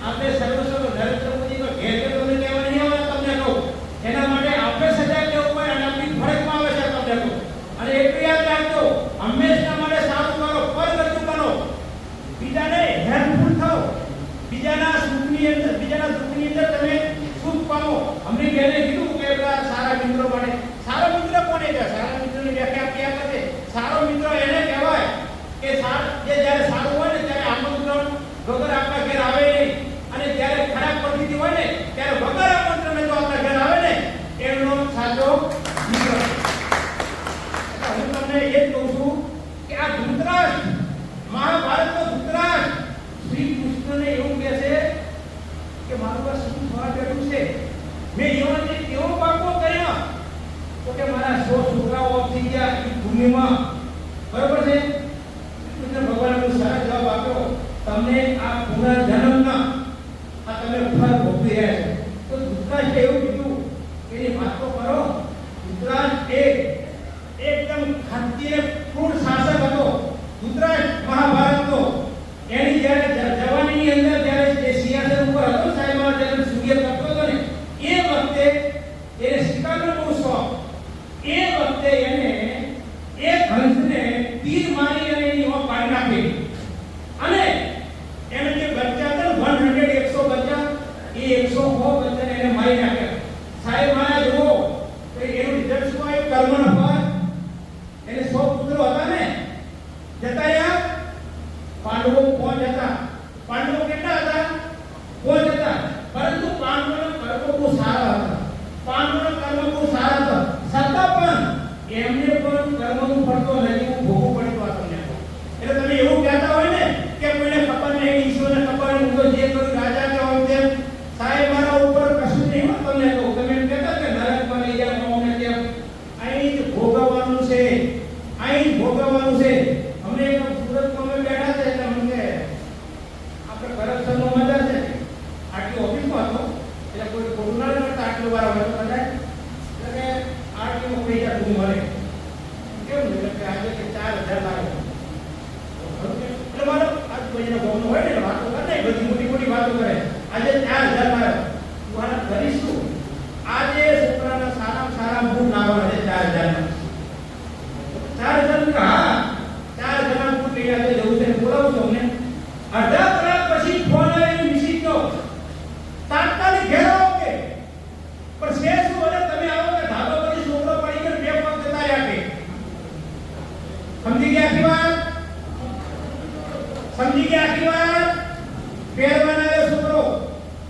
આપણે સર્વસ્વ નરેન્દ્ર મોદીનો ઘેર કે તમને કહેવા નહીં આવે તમને કહું. એના માટે આપણે સજાગ રહેવું પડે અને આપણી ફરજમાં આવે છે તમને કહું. અને એટલું યાદ રાખજો, હંમેશા માટે સારું કરો, પરગતિ બનો, બીજાને હેલ્પફુલ થાઓ, બીજાના સુખની અંદર તમે સુખ પામો. અમને બેને કીધું કે પેલા સારા મિત્રો માટે, સારો મિત્ર કોને કહેવાય? સારા મિત્રની વ્યાખ્યા ક્યાં કરે? સારો મિત્ર એને કહેવાય કે જે જ્યારે સારું હોય ને ત્યારે આમંત્રણ વગર આપણા ઘેર આવે નહીં, અને જ્યારે ખરાબ પરિસ્થિતિ હોય ને ત્યારે વગર આમંત્રણે જો આપણા ઘેર આવે ને એનો સાચો મિત્ર. હું તમને એ જ કહું છું કે આ ધૃતરાષ્ટ્ર, મહાભારતનો ધૃતરાષ્ટ્ર શ્રી કૃષ્ણને એવું કહે છે કે મારું આ શું થવા બેઠું છે, મેં એવાને કેવો પાકો કર્યો તો કે મારા 100 છોકરાઓ ઓફ થઈ ગયા એ ભૂમિમાં. બરોબર છે? કૃષ્ણ ભગવાનનો સારો જવાબ આપ્યો, તમને આ પુનર્જન્મના આ તમે ફળ ભોગવી રહ્યા છો. તો ધૃતરાષ્ટ્રે એવું કીધું કે એની વાત તો કરો. ધૃતરાષ્ટ્ર એકદમ ખાનગી ક્રૂર શાસક હતો. ધૃતરાષ્ટ્ર મહાભારતનો એની જ્યારે જવાનીની અંદર જ્યારે સિંહાસન ઉપર હતો સાહેબ, જ્યારે સૂર્ય તપતો હતો ને એ વખતે એને શિકારનો બહુ શોખ. એ વખતે એને એક હંસને તીર મારી અને એની ઓં પાડી નાખી, અને એને જે બચ્ચા હતા 100 બચ્ચા, એ 100 બચ્ચાને એને મારી નાખ્યા. સાહેબ મારા જુઓ તો એનું રિઝલ્ટ શું આવ્યું? કર્મનો ફળ. એને 100 પુત્રો હતા ને, જતા રહ્યા. પાંડવો 5 હતા. પાંડવો કેટલા હતા? 5 હતા. પરંતુ પાંડવોના કર્મો બહુ સારા હતા. પાંડવોના કર્મો બહુ સારા હતા, છતાં પણ એમને પણ કર્મનું ફળ તો નજીવું ભોગવવું પડતું આ તમને. એટલે તમે એવું કહેતા હોય ને કે કોઈને ખબર નહીં, ઈશ્વરને ખબર નહીં, હું તો જે કરું રાજા કે આમ તેમ. સાહેબ મારા ઉપર કશું નહીં હોય તમને કહું. તમે એમ કહેતા કે નરકમાં લઈ જાવ અમને તેમ. અહીં જ ભોગવવાનું છે, અહીં જ ભોગવવાનું છે. અમને એક સુરતમાં અમે બેઠા છે એટલે અમને આપણે કરપ્શનનો મજા છે. આટલી ઓફિસમાં હતો એટલે કોઈ ખોટું ના કરતા આટલું વાર હોય તો કદાચ એટલે કે આટલીમાં પૈસા તું મળે કેવું એટલે કે આજે કે 4000 લાગે એટલે મારો આજ પૈસાનો ભાવનો હોય ને વાતો કરે ને બધી મોટી મોટી વાતો કરે. આજે 4000 મારે તું આને કરીશું. આજે છોકરાના સારામાં સારા મૂળ લાવવાના છે 4000 હા 4 જણા પૂછ રહ્યા છે જવું છે બોલાવું છું અમને. અડધા કલાક પછી ફોન આવીને મિસિંગ નો તાત્કાલિક ઘેર આવો કે પણ છે શું અને તમે આવો કે ધાબા પછી છોકરો પડી ગયો 2 પગ જતા રહ્યા કે. સમજી ગયા આખી વાત? સમજી ગયા આખી વાત? પહેરવાના આવ્યો છોકરો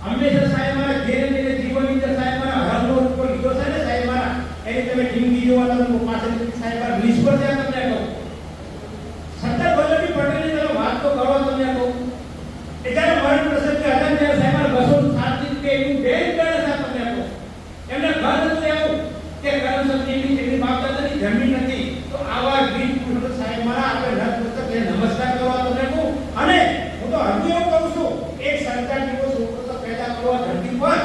હંમેશા સાહેબ મારા ઘેર લઈને જીવનની અંદર સાહેબ મારા હરનો ઉપર લીધો છે ને સાહેબ મારા એની તમે જિંદગી જોવા તમે પાછળ સાહેબ મારા નિષ્ફળ થયા તમને કહું. સરદાર વલ્લભભાઈ પટેલની તમે વાત તો કરો તમને કહું. એ જ્યારે મરણ પ્રસંગ હતા ત્યારે સાહેબ 207 કે એનું બેન ગણે છે તમને કહું. એમને ઘર હતું એવું કે કરમસદની એની બાપ દાદાની જમીન નથી. તો આવા વીર પુરુષ સાહેબ મારા આપણે નતમસ્તક નમસ્કાર કરવા તમને કહું. અને હું તો હજુ એવું કહું છું એક સરદાર જેવો છોકરો તો પેદા કરવા ધરતી પર,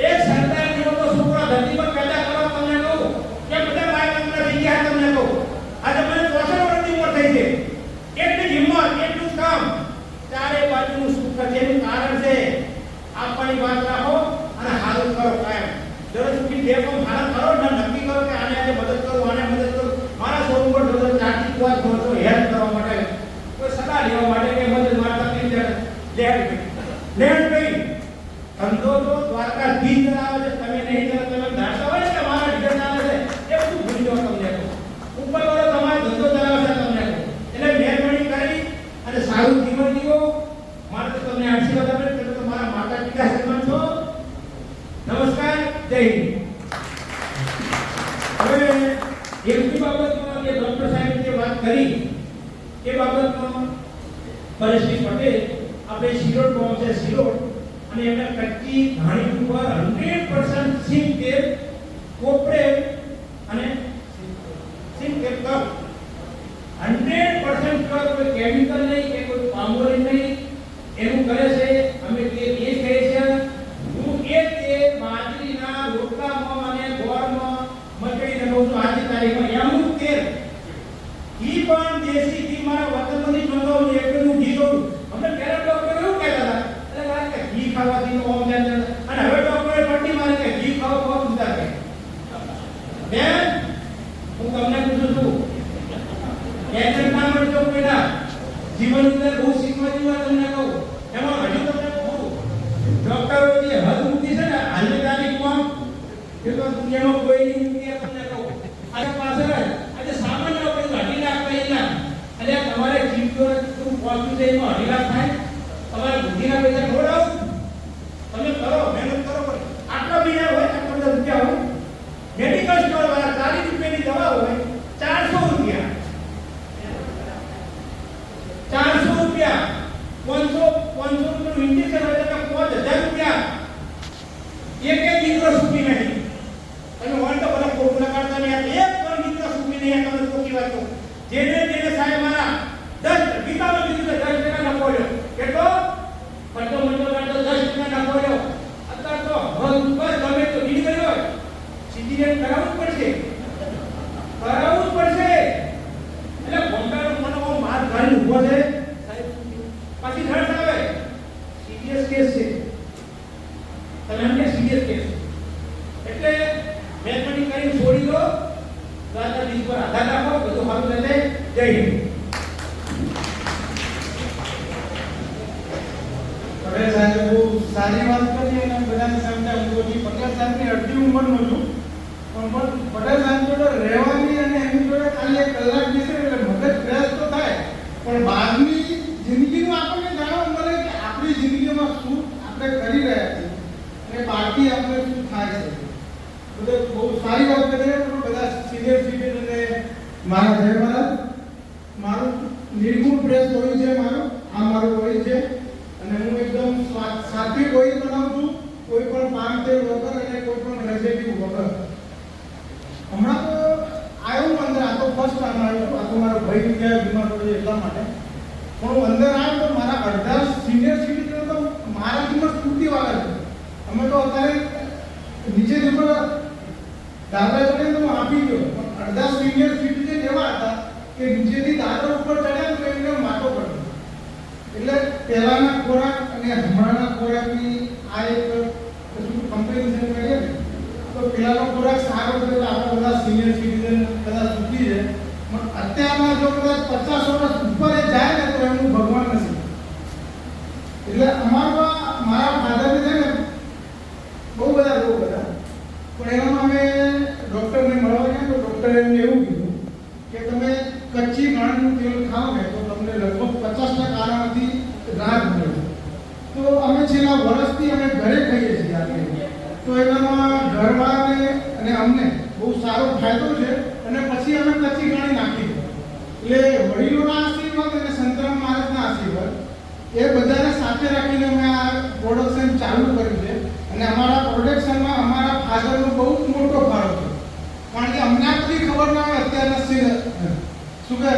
એક સરદાર જેવો તો છોકરો ધરતી પર પેદા કરવા તમને કહું કે બધા ભાઈ તમને થઈ ગયા તમને કહું. આજે મને 64 વર્ષની ઉંમર થઈ છે. એટલી હિંમત, એટલું કામ, ચારે બાજુનું સુખ છે. એનું કારણ છે આપણી વાત રાખો અને હારું કરો કાયમ. દરરોજ ઉઠી બે કામ હારા કરો ને નક્કી કરો કે આને આજે મદદ કરું, આને મદદ કરું. મારા શોરૂમ પર દરરોજ 4 થી 5 ઘણો હેલ્પ કરવા માટે, કોઈ સલાહ લેવા માટે કે મદદ માટે તકલીફ લેટ ગઈ. ધંધો તો દ્વારકાધીશ ચલાવે છે, તમે નહીં ચલાવો. તમે ધારતા હોય ને કે મારા ઢીકર ચાલે છે એ બધું ભૂલી જાઓ તમને કહું. ઉપરવાળો તમારો ધંધો ચલાવે છે તમને કહું. એટલે મહેરબાની કરી અને સારું જીવન જીવો. મારે તો તમને આશીર્વાદ આપે કે તમે મારા માતા પિતા સમાન છો. નમસ્કાર, જય હિન્દ. હવે એકની બાબતમાં જે ડોક્ટર સાહેબે જે વાત કરી એ બાબતમાં પરેશજી પટેલ આપણે શિરોડ ગામ છે શિરોડ, અને એમને કચ્ચી ધાણી ઉપર 100% સિંગ તેલ કોપરેટ અને સિંગ તેલ કપ 100% કપ, કોઈ કેમિકલ નહીં કે કોઈ પામોલિન નહીં, એનું કરે છે. અમે તે એ કહે છે હું એ તે બાજરીના રોટલામાં અને ગોળમાં મચડીને કહું છું આજની તારીખમાં એમનું તેલ ઘી પણ દેશી ઘી મારા વતનમાંથી મંગાવું એટલું ઘી જોઉં. અમને પહેલા ડોક્ટર એવું કહેતા હતા એટલે એ તો દુનિયામાં કોઈ નહીં કે તમને કહું આજે પાછળ આજે સામાન્ય આપણે 2.5 લાખ પૈસા અને તમારે જીવતો તું પહોંચ્યું છે એમાં 2.5 લાખ થાય તમારે બુદ્ધિના પૈસા ઢોળાવ તમે કરો મહેનત કરો પણ આટલા મહિના હોય આટલા બધા રૂપિયા હોય મેડિકલ સ્ટોર વાળા 40 રૂપિયાની દવા હોય 400 રૂપિયા 400 રૂપિયા 500 રૂપિયાનું ઇન્જેક્શન હોય તો 5000 રૂપિયા એક દીકરો સુખી નહીં તમે વોન્ટ તો બધા ખોટું લગાડતા નહીં એક પણ દીકરો સુખી નહીં તમે ખોટી વાત કહો જેને સાહેબ મારા 10 ગીતામાં કીધું કે 10% નફો લ્યો કેટલો પટ્ટો મંડો કાઢો 10% નફો લ્યો અત્યારે તો બસ તમે તો નીકળી ગયો હોય સીધી કરાવવું પડશે એટલે ભોંગાનો મને માર ગાડી ઊભો છે સાહેબ પાછી ઘર આવે સિરિયસ કેસ છે તમે એમ કે સિરિયસ કેસ એટલે મહેરબાની કરીને છોડી દો દ્વારકાધીશ પર આધાર રાખો બધું સારું થશે જય હિન્દ પટેલ સાહેબે બહુ સારી વાત કરી અને બધાને સમજાવ્યું તો પટેલ સાહેબની અડધી ઉંમરનો છું પણ પટેલ સાહેબ જોડે રહેવાની અને એમની જોડે ખાલી 1 કલાક બેસે એટલે મગજ ફ્રેશ તો થાય પણ બહારની જિંદગીનું આપણને જાણવા મળે કે આપણી જિંદગીમાં શું આપણે કરી રહ્યા છીએ અને બાકી આપણે શું થાય છે બધે બહુ સારી વાત કરી પણ બધા સિનિયર સિટીઝન અને મારા જય મહારાજ મારું નિર્ગુણ પ્રેસ હોય છે આ મારું હોય છે અને હું એકદમ સાત્વિક હોય બનાવું છું કોઈ પણ પામ તેલ વગર અને કોઈ પણ રેઝેટિવ વગર હમણાં તો આવ્યું અંદર આ તો ફર્સ્ટ ટાઈમ આવ્યો છું આ તો મારો ભાઈ ગયા બીમાર પડ્યો એટલા માટે પણ હું અંદર આવ્યો તો મારા અડધા સિનિયર સિટીઝન તો મારાથી પણ સ્ફૂર્તિવાળા છે અમે તો અત્યારે નીચે ઉપર દાદરા ચડે તો હું આપી ગયો પણ અડધા સિનિયર સિટીઝન એવા હતા કે નીચેથી દાદરા ઉપર ચડ્યા તો એમને માથો પડ્યો એટલે પહેલાના ખોરાક અને હમણાંના ખોરાકની આ એક કમ્પેરિઝન કરીએ ને તો પહેલાનો ખોરાક સારો છે એટલે આપણે બધા સિનિયર સિટીઝન બધા સુખી છે પણ અત્યારના જો કદાચ 50 વર્ષ ઉપર જાય ને તો એમનું ભગવાન નથી એટલે મારા ફાધરને છે ને બહુ બધા રોગ હતા પણ એમાં અમે ડૉક્ટરને મળવા ગયા તો ડૉક્ટરે એમને એવું કીધું કે તમે કચ્છી ઘાણીનું તેલ ખાઓ ને તો તમને લગભગ 50% આરામથી રાહત મળે તો અમે છેલ્લા વર્ષથી અમે ઘરે ખાઈએ છીએ આપણે તો એનામાં ઘરવાળાને અને અમને બહુ સારો ફાયદો છે અને પછી અમે કચ્છી ઘાણી નાખી એટલે વડીલોના આશીર્વાદ અને સંતરામ મહારાજના આશીર્વાદ એ બધાને સાથે રાખીને અમે આ પ્રોડક્શન ચાલુ કર્યું છે અને અમારા પ્રોડક્શનમાં અમારા ફાધરનો બહુ મોટો ફાળો છે કારણ કે અમને આ બધી ખબર ના હોય અત્યારના શું કે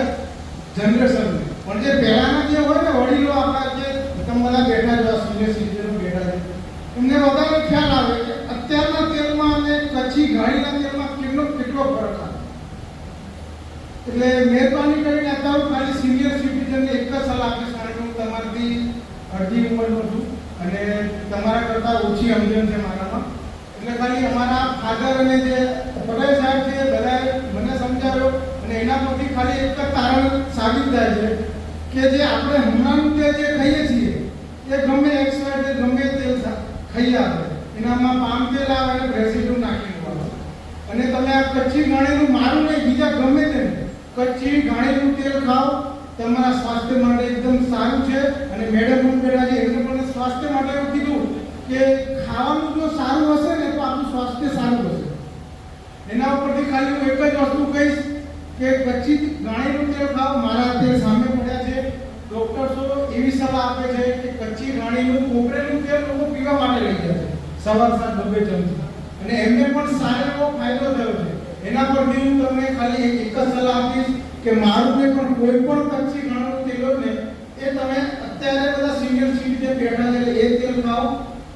જનરેશન પણ જે પહેલાના જે હોય ને વડીલો આપણા જે તમે બધા બેઠા છો સિનિયર સિટીઝનો બેઠા છે એમને બધાને ખ્યાલ આવે કે અત્યારના તેલમાં અને કચ્છી ઘાણીના તેલમાં કેટલો ફરક આવે એટલે મહેરબાની કરીને અત્યારે ખાલી સિનિયર સિટીઝનને એક જ સલાહ આપીશ કારણ કે હું તમારાથી અડધી ઉંમરનો છું અને તમારા કરતાં ઓછી સમજણ છે મારામાં એટલે ખાલી અમારા ફાધર અને જે પટેલ સાહેબ છે બધાએ મને સમજાવ્યો અને એના પરથી ખાલી એક જ તારણ સાબિત થાય છે કે જે આપણે હમણાંનું જે ખાઈએ છીએ એ ગમે એક્સપાયર ગમે તેલ ખાઈએ આપણે એનામાં પામ તેલ આવે અને રેસિડ્યુ નાખીને આવે અને તમે આ કચ્છી ઘાણીનું મારું નહીં બીજા ગમે તે કચ્છી ઘાણીનું તેલ ખાઓ તમારા સ્વાસ્થ્ય માટે એકદમ સારું છે અને મેડમ પણ બેઠા છે એમને પણ સ્વાસ્થ્ય માટે એવું કીધું કે ખાવાનું જો સારું હશે ને તો આપણું સ્વાસ્થ્ય સારું હશે એના ઉપરથી ખાલી હું એક જ વસ્તુ કહીશ કે કચ્છી ઘાણીનું તેલ ખાઓ મારા અત્યારે સામે પડ્યા છે ડોક્ટર્સો એવી સલાહ આપે છે કે કચ્છી ઘાણીનું કોપરેનું તેલ લોકો પીવા માટે લઈ જાય છે સવાર સાંજ 2 ચમચી અને એમને પણ સારો એવો ફાયદો થયો છે એના પરથી હું તમને ખાલી એક જ સલાહ આપીશ કે મારું ને પણ કોઈ પણ કચ્છી ઘાણીનું તેલ હોય ને એ તમે અત્યારે બધા સિનિયર સિટીઝન બેઠા છે એટલે એ તેલ ખાઓ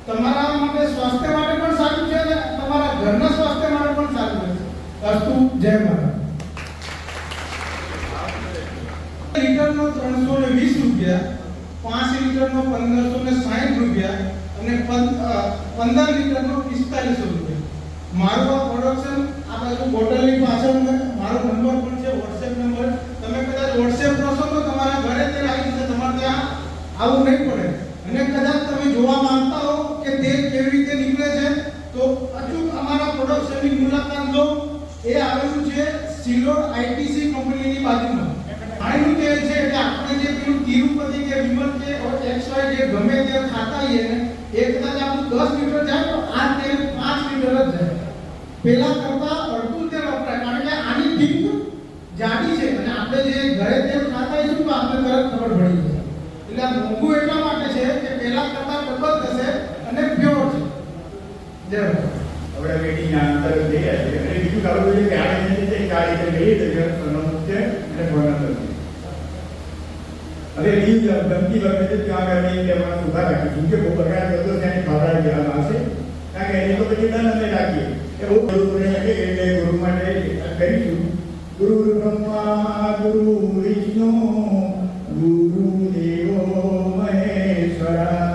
તમારા માટે સ્વાસ્થ્ય માટે પણ સારું છે અને તમારા ઘરના સ્વાસ્થ્ય માટે પણ સારું રહેશે અસ્તુ જય મહારાજ લીટરનો 320 રૂપિયા 5 લીટરનો 1560 રૂપિયા અને 15 લીટરનો 4500 રૂપિયા મારું આ પ્રોડક્શન આ બાજુ બોટલની પાછળ મારો નંબર પણ છે WhatsApp નંબર તમે કદાચ WhatsApp કરશો તો તમારા ઘરે તે આવી જશે તમારે ત્યાં આવું નહીં પડે અને કદાચ તમે જોવા માંગતા હો કે તેલ કેવી રીતે નીકળે છે તો અચૂક અમારા પ્રોડક્શન એ કદાચ આપણું 10 લીટર જાય તો આ તેલ 5 લીટર જ જાય. પેલા કરતા અડધું તેલ વપરાય, કારણ કે આની ટીપ જાડી છે અને આપણે જે ઘરે તેલ ખાતા હોઈશું તો આપણે તરત ખબર પડી જાય. એટલે આ મોંઘું એટલા માટે છે કે પેલા કરતા ડબલ થશે અને પ્યોર છે. જય આપણે વેડિંગના અંતર લઈએ છીએ અને બીજું કરવું જોઈએ કે આને જે રીતે કાળી કે લઈએ તો સનમ છે અને ભણતર છે. હવે બીજું ધમકી વખતે છે ત્યાં આગળ લેવાનું ઉભા રાખીશું કે બહુ બગાડ કરતો ત્યાં ખવડાવી દેવામાં આવશે, કારણ કે એની તો પછી દંડ અમે રાખીએ એ બહુ બધું એટલે ગુરુ માટે કરીશું. ગુરુ બ્રહ્મા ગુરુ વિષ્ણુ ગુરુ દેવો મહેશ્વરા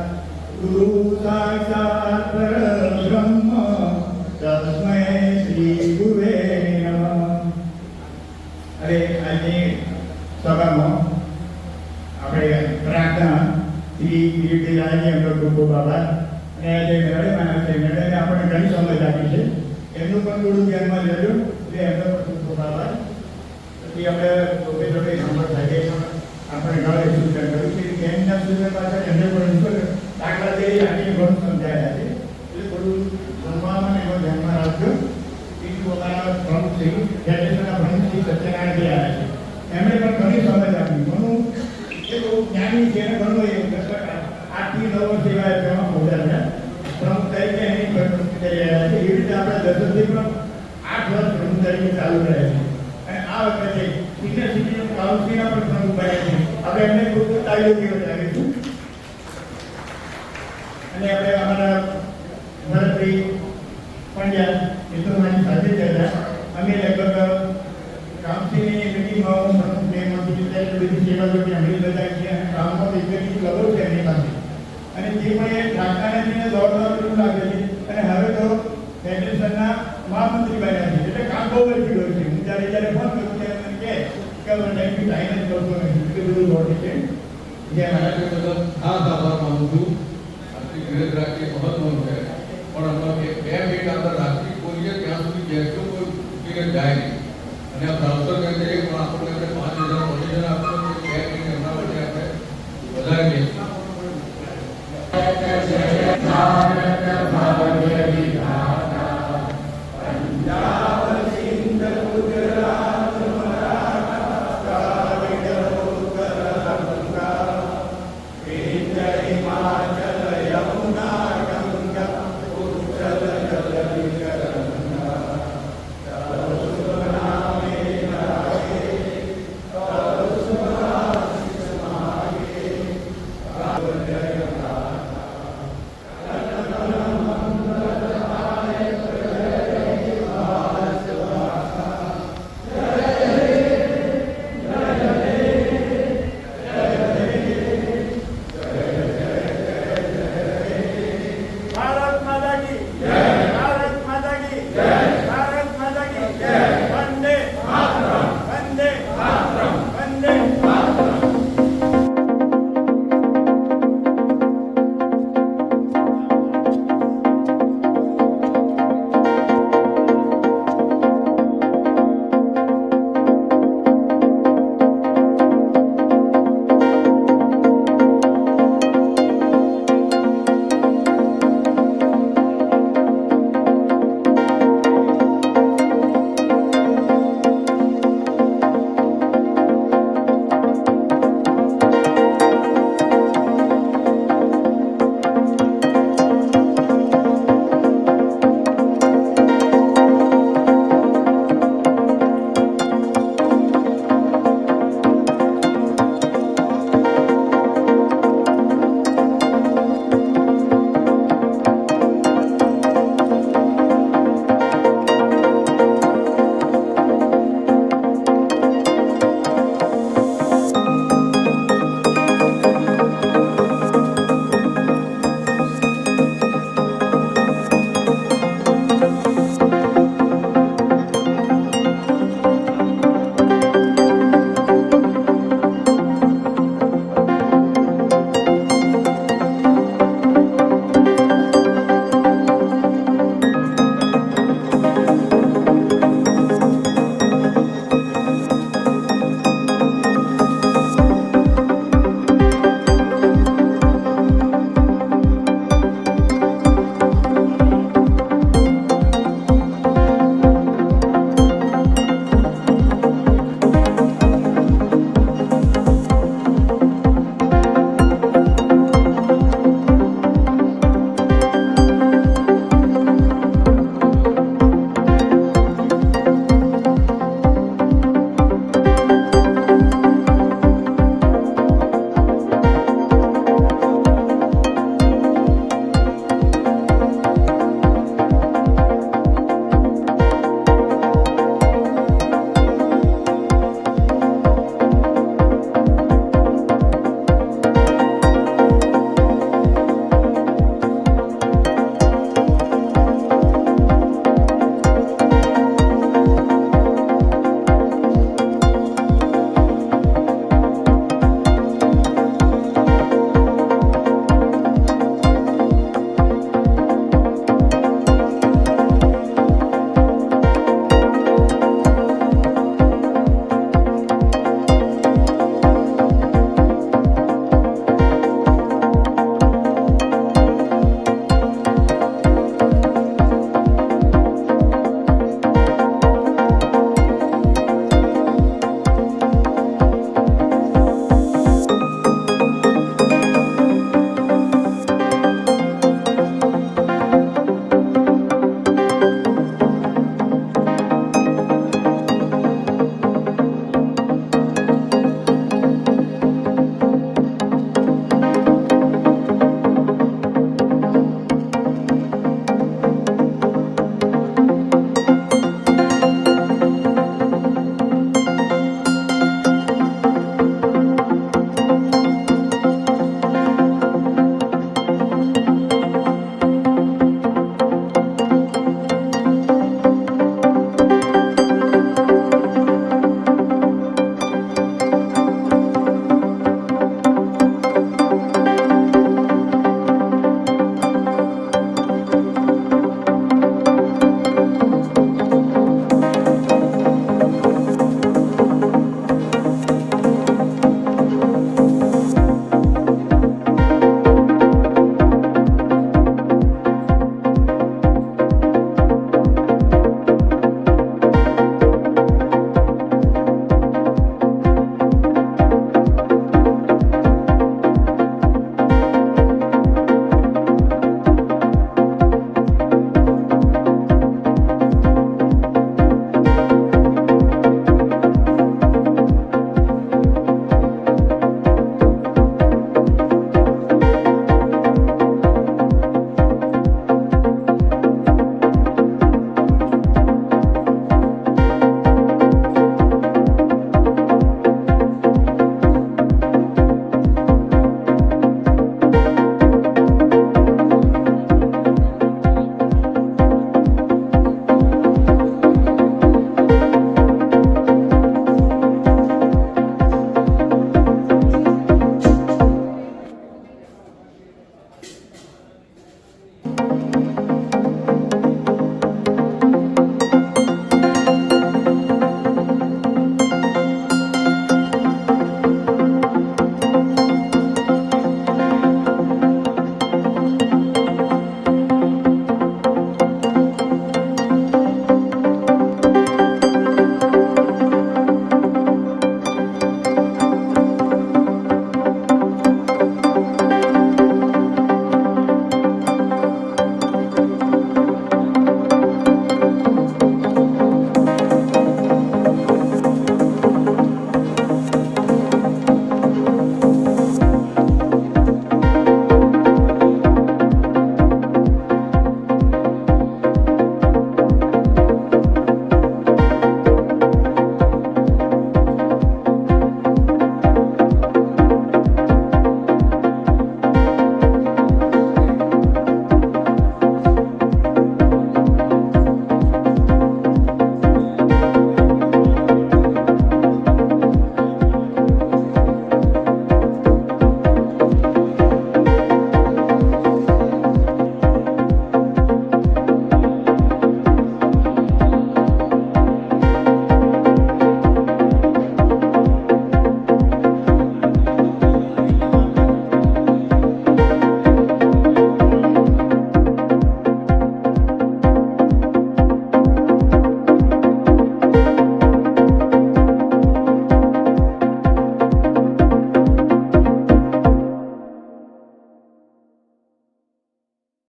ગુરુ સાક્ષાત પરબ્રહ્મ તસ્મૈ શ્રી ગુરુવે નમઃ. હવે આજની સભામાં આપણે પ્રાર્થના શ્રી ગિરિરાજની અંદર ખૂબ ખૂબ આભાર. અને જે મેળવવાના છે મેળવીને આપણને ઘણી સમજ આપી છે, એમનું પણ થોડું ધ્યાનમાં લેજો એટલે એમનો પણ ખૂબ ખૂબ આભાર. પછી આપણે જોડે જોડે નંબર થાય આપણે ઘરે સૂચન કર્યું કે એમના સૂચન પાછળ એમને પણ દાખલા જે આની ઘણું સમજાયા છે એટલે થોડું ભણવામાં એનો ધ્યાનમાં રાખજો. બીજું અમારા પ્રમુખ શ્રી ફેડરેશનના પ્રમુખ શ્રી સત્યનારાયણ જે આવ્યા છે એમણે પણ ઘણી સમજ આપી. ઘણું એ બહુ જ્ઞાની છે અને ઘણું એ 8 થી 9 વર્ષ એવા તેમાં મોટા પ્રમુખ તરીકે એની પ્રવૃત્તિ કરી રહ્યા છે. એવી રીતે આપણે દસથી પણ 8 વર્ષ પ્રમુખ તરીકે ચાલુ રહે છે. અને આ વખતે સિનિયર સિટીઝન કાઉન્સિલના પણ પ્રમુખ બન્યા છે. આપણે એમને ખૂબ ખૂબ તાળીઓ દેવા લાગીશું. અને આપણે અમારા ભરતભાઈ પંડ્યા એ તો મારી સાથે જ હતા. અમે લગભગ કાઉન્સિલની મિટિંગમાં હું પ્રમુખ બધી સેવા જોડી અમે બધા છીએ અને કામમાં એકની ક્લબો છે એમની પાસે. અને જે પણ એ ઠાકાને દોડવા જેવું લાગે છે. અને હવે તો ફેડરેશનના મહામંત્રી બન્યા છે એટલે કામ બહુ વધી ગયું છે. હું જ્યારે ફોન કરું ત્યારે મને કહે કે હવે ટાઈમથી ટાઈમ જ કરતો નથી, એટલું બધું દોડે છે. જે મારા મતલબ ખાસ આભાર માનું છું. આટલી ધીરજ રાખવી મહત્વનું છે, પણ હમણાં 2 મિનિટ અંદર રાખવી કોઈએ ત્યાં સુધી ગેસનો કોઈ ઉઠીને જાય નહીં. અને આ ટ્રાન્સફર કરી દઈએ પણ આપણને 5,000 પોઝિશન આપણને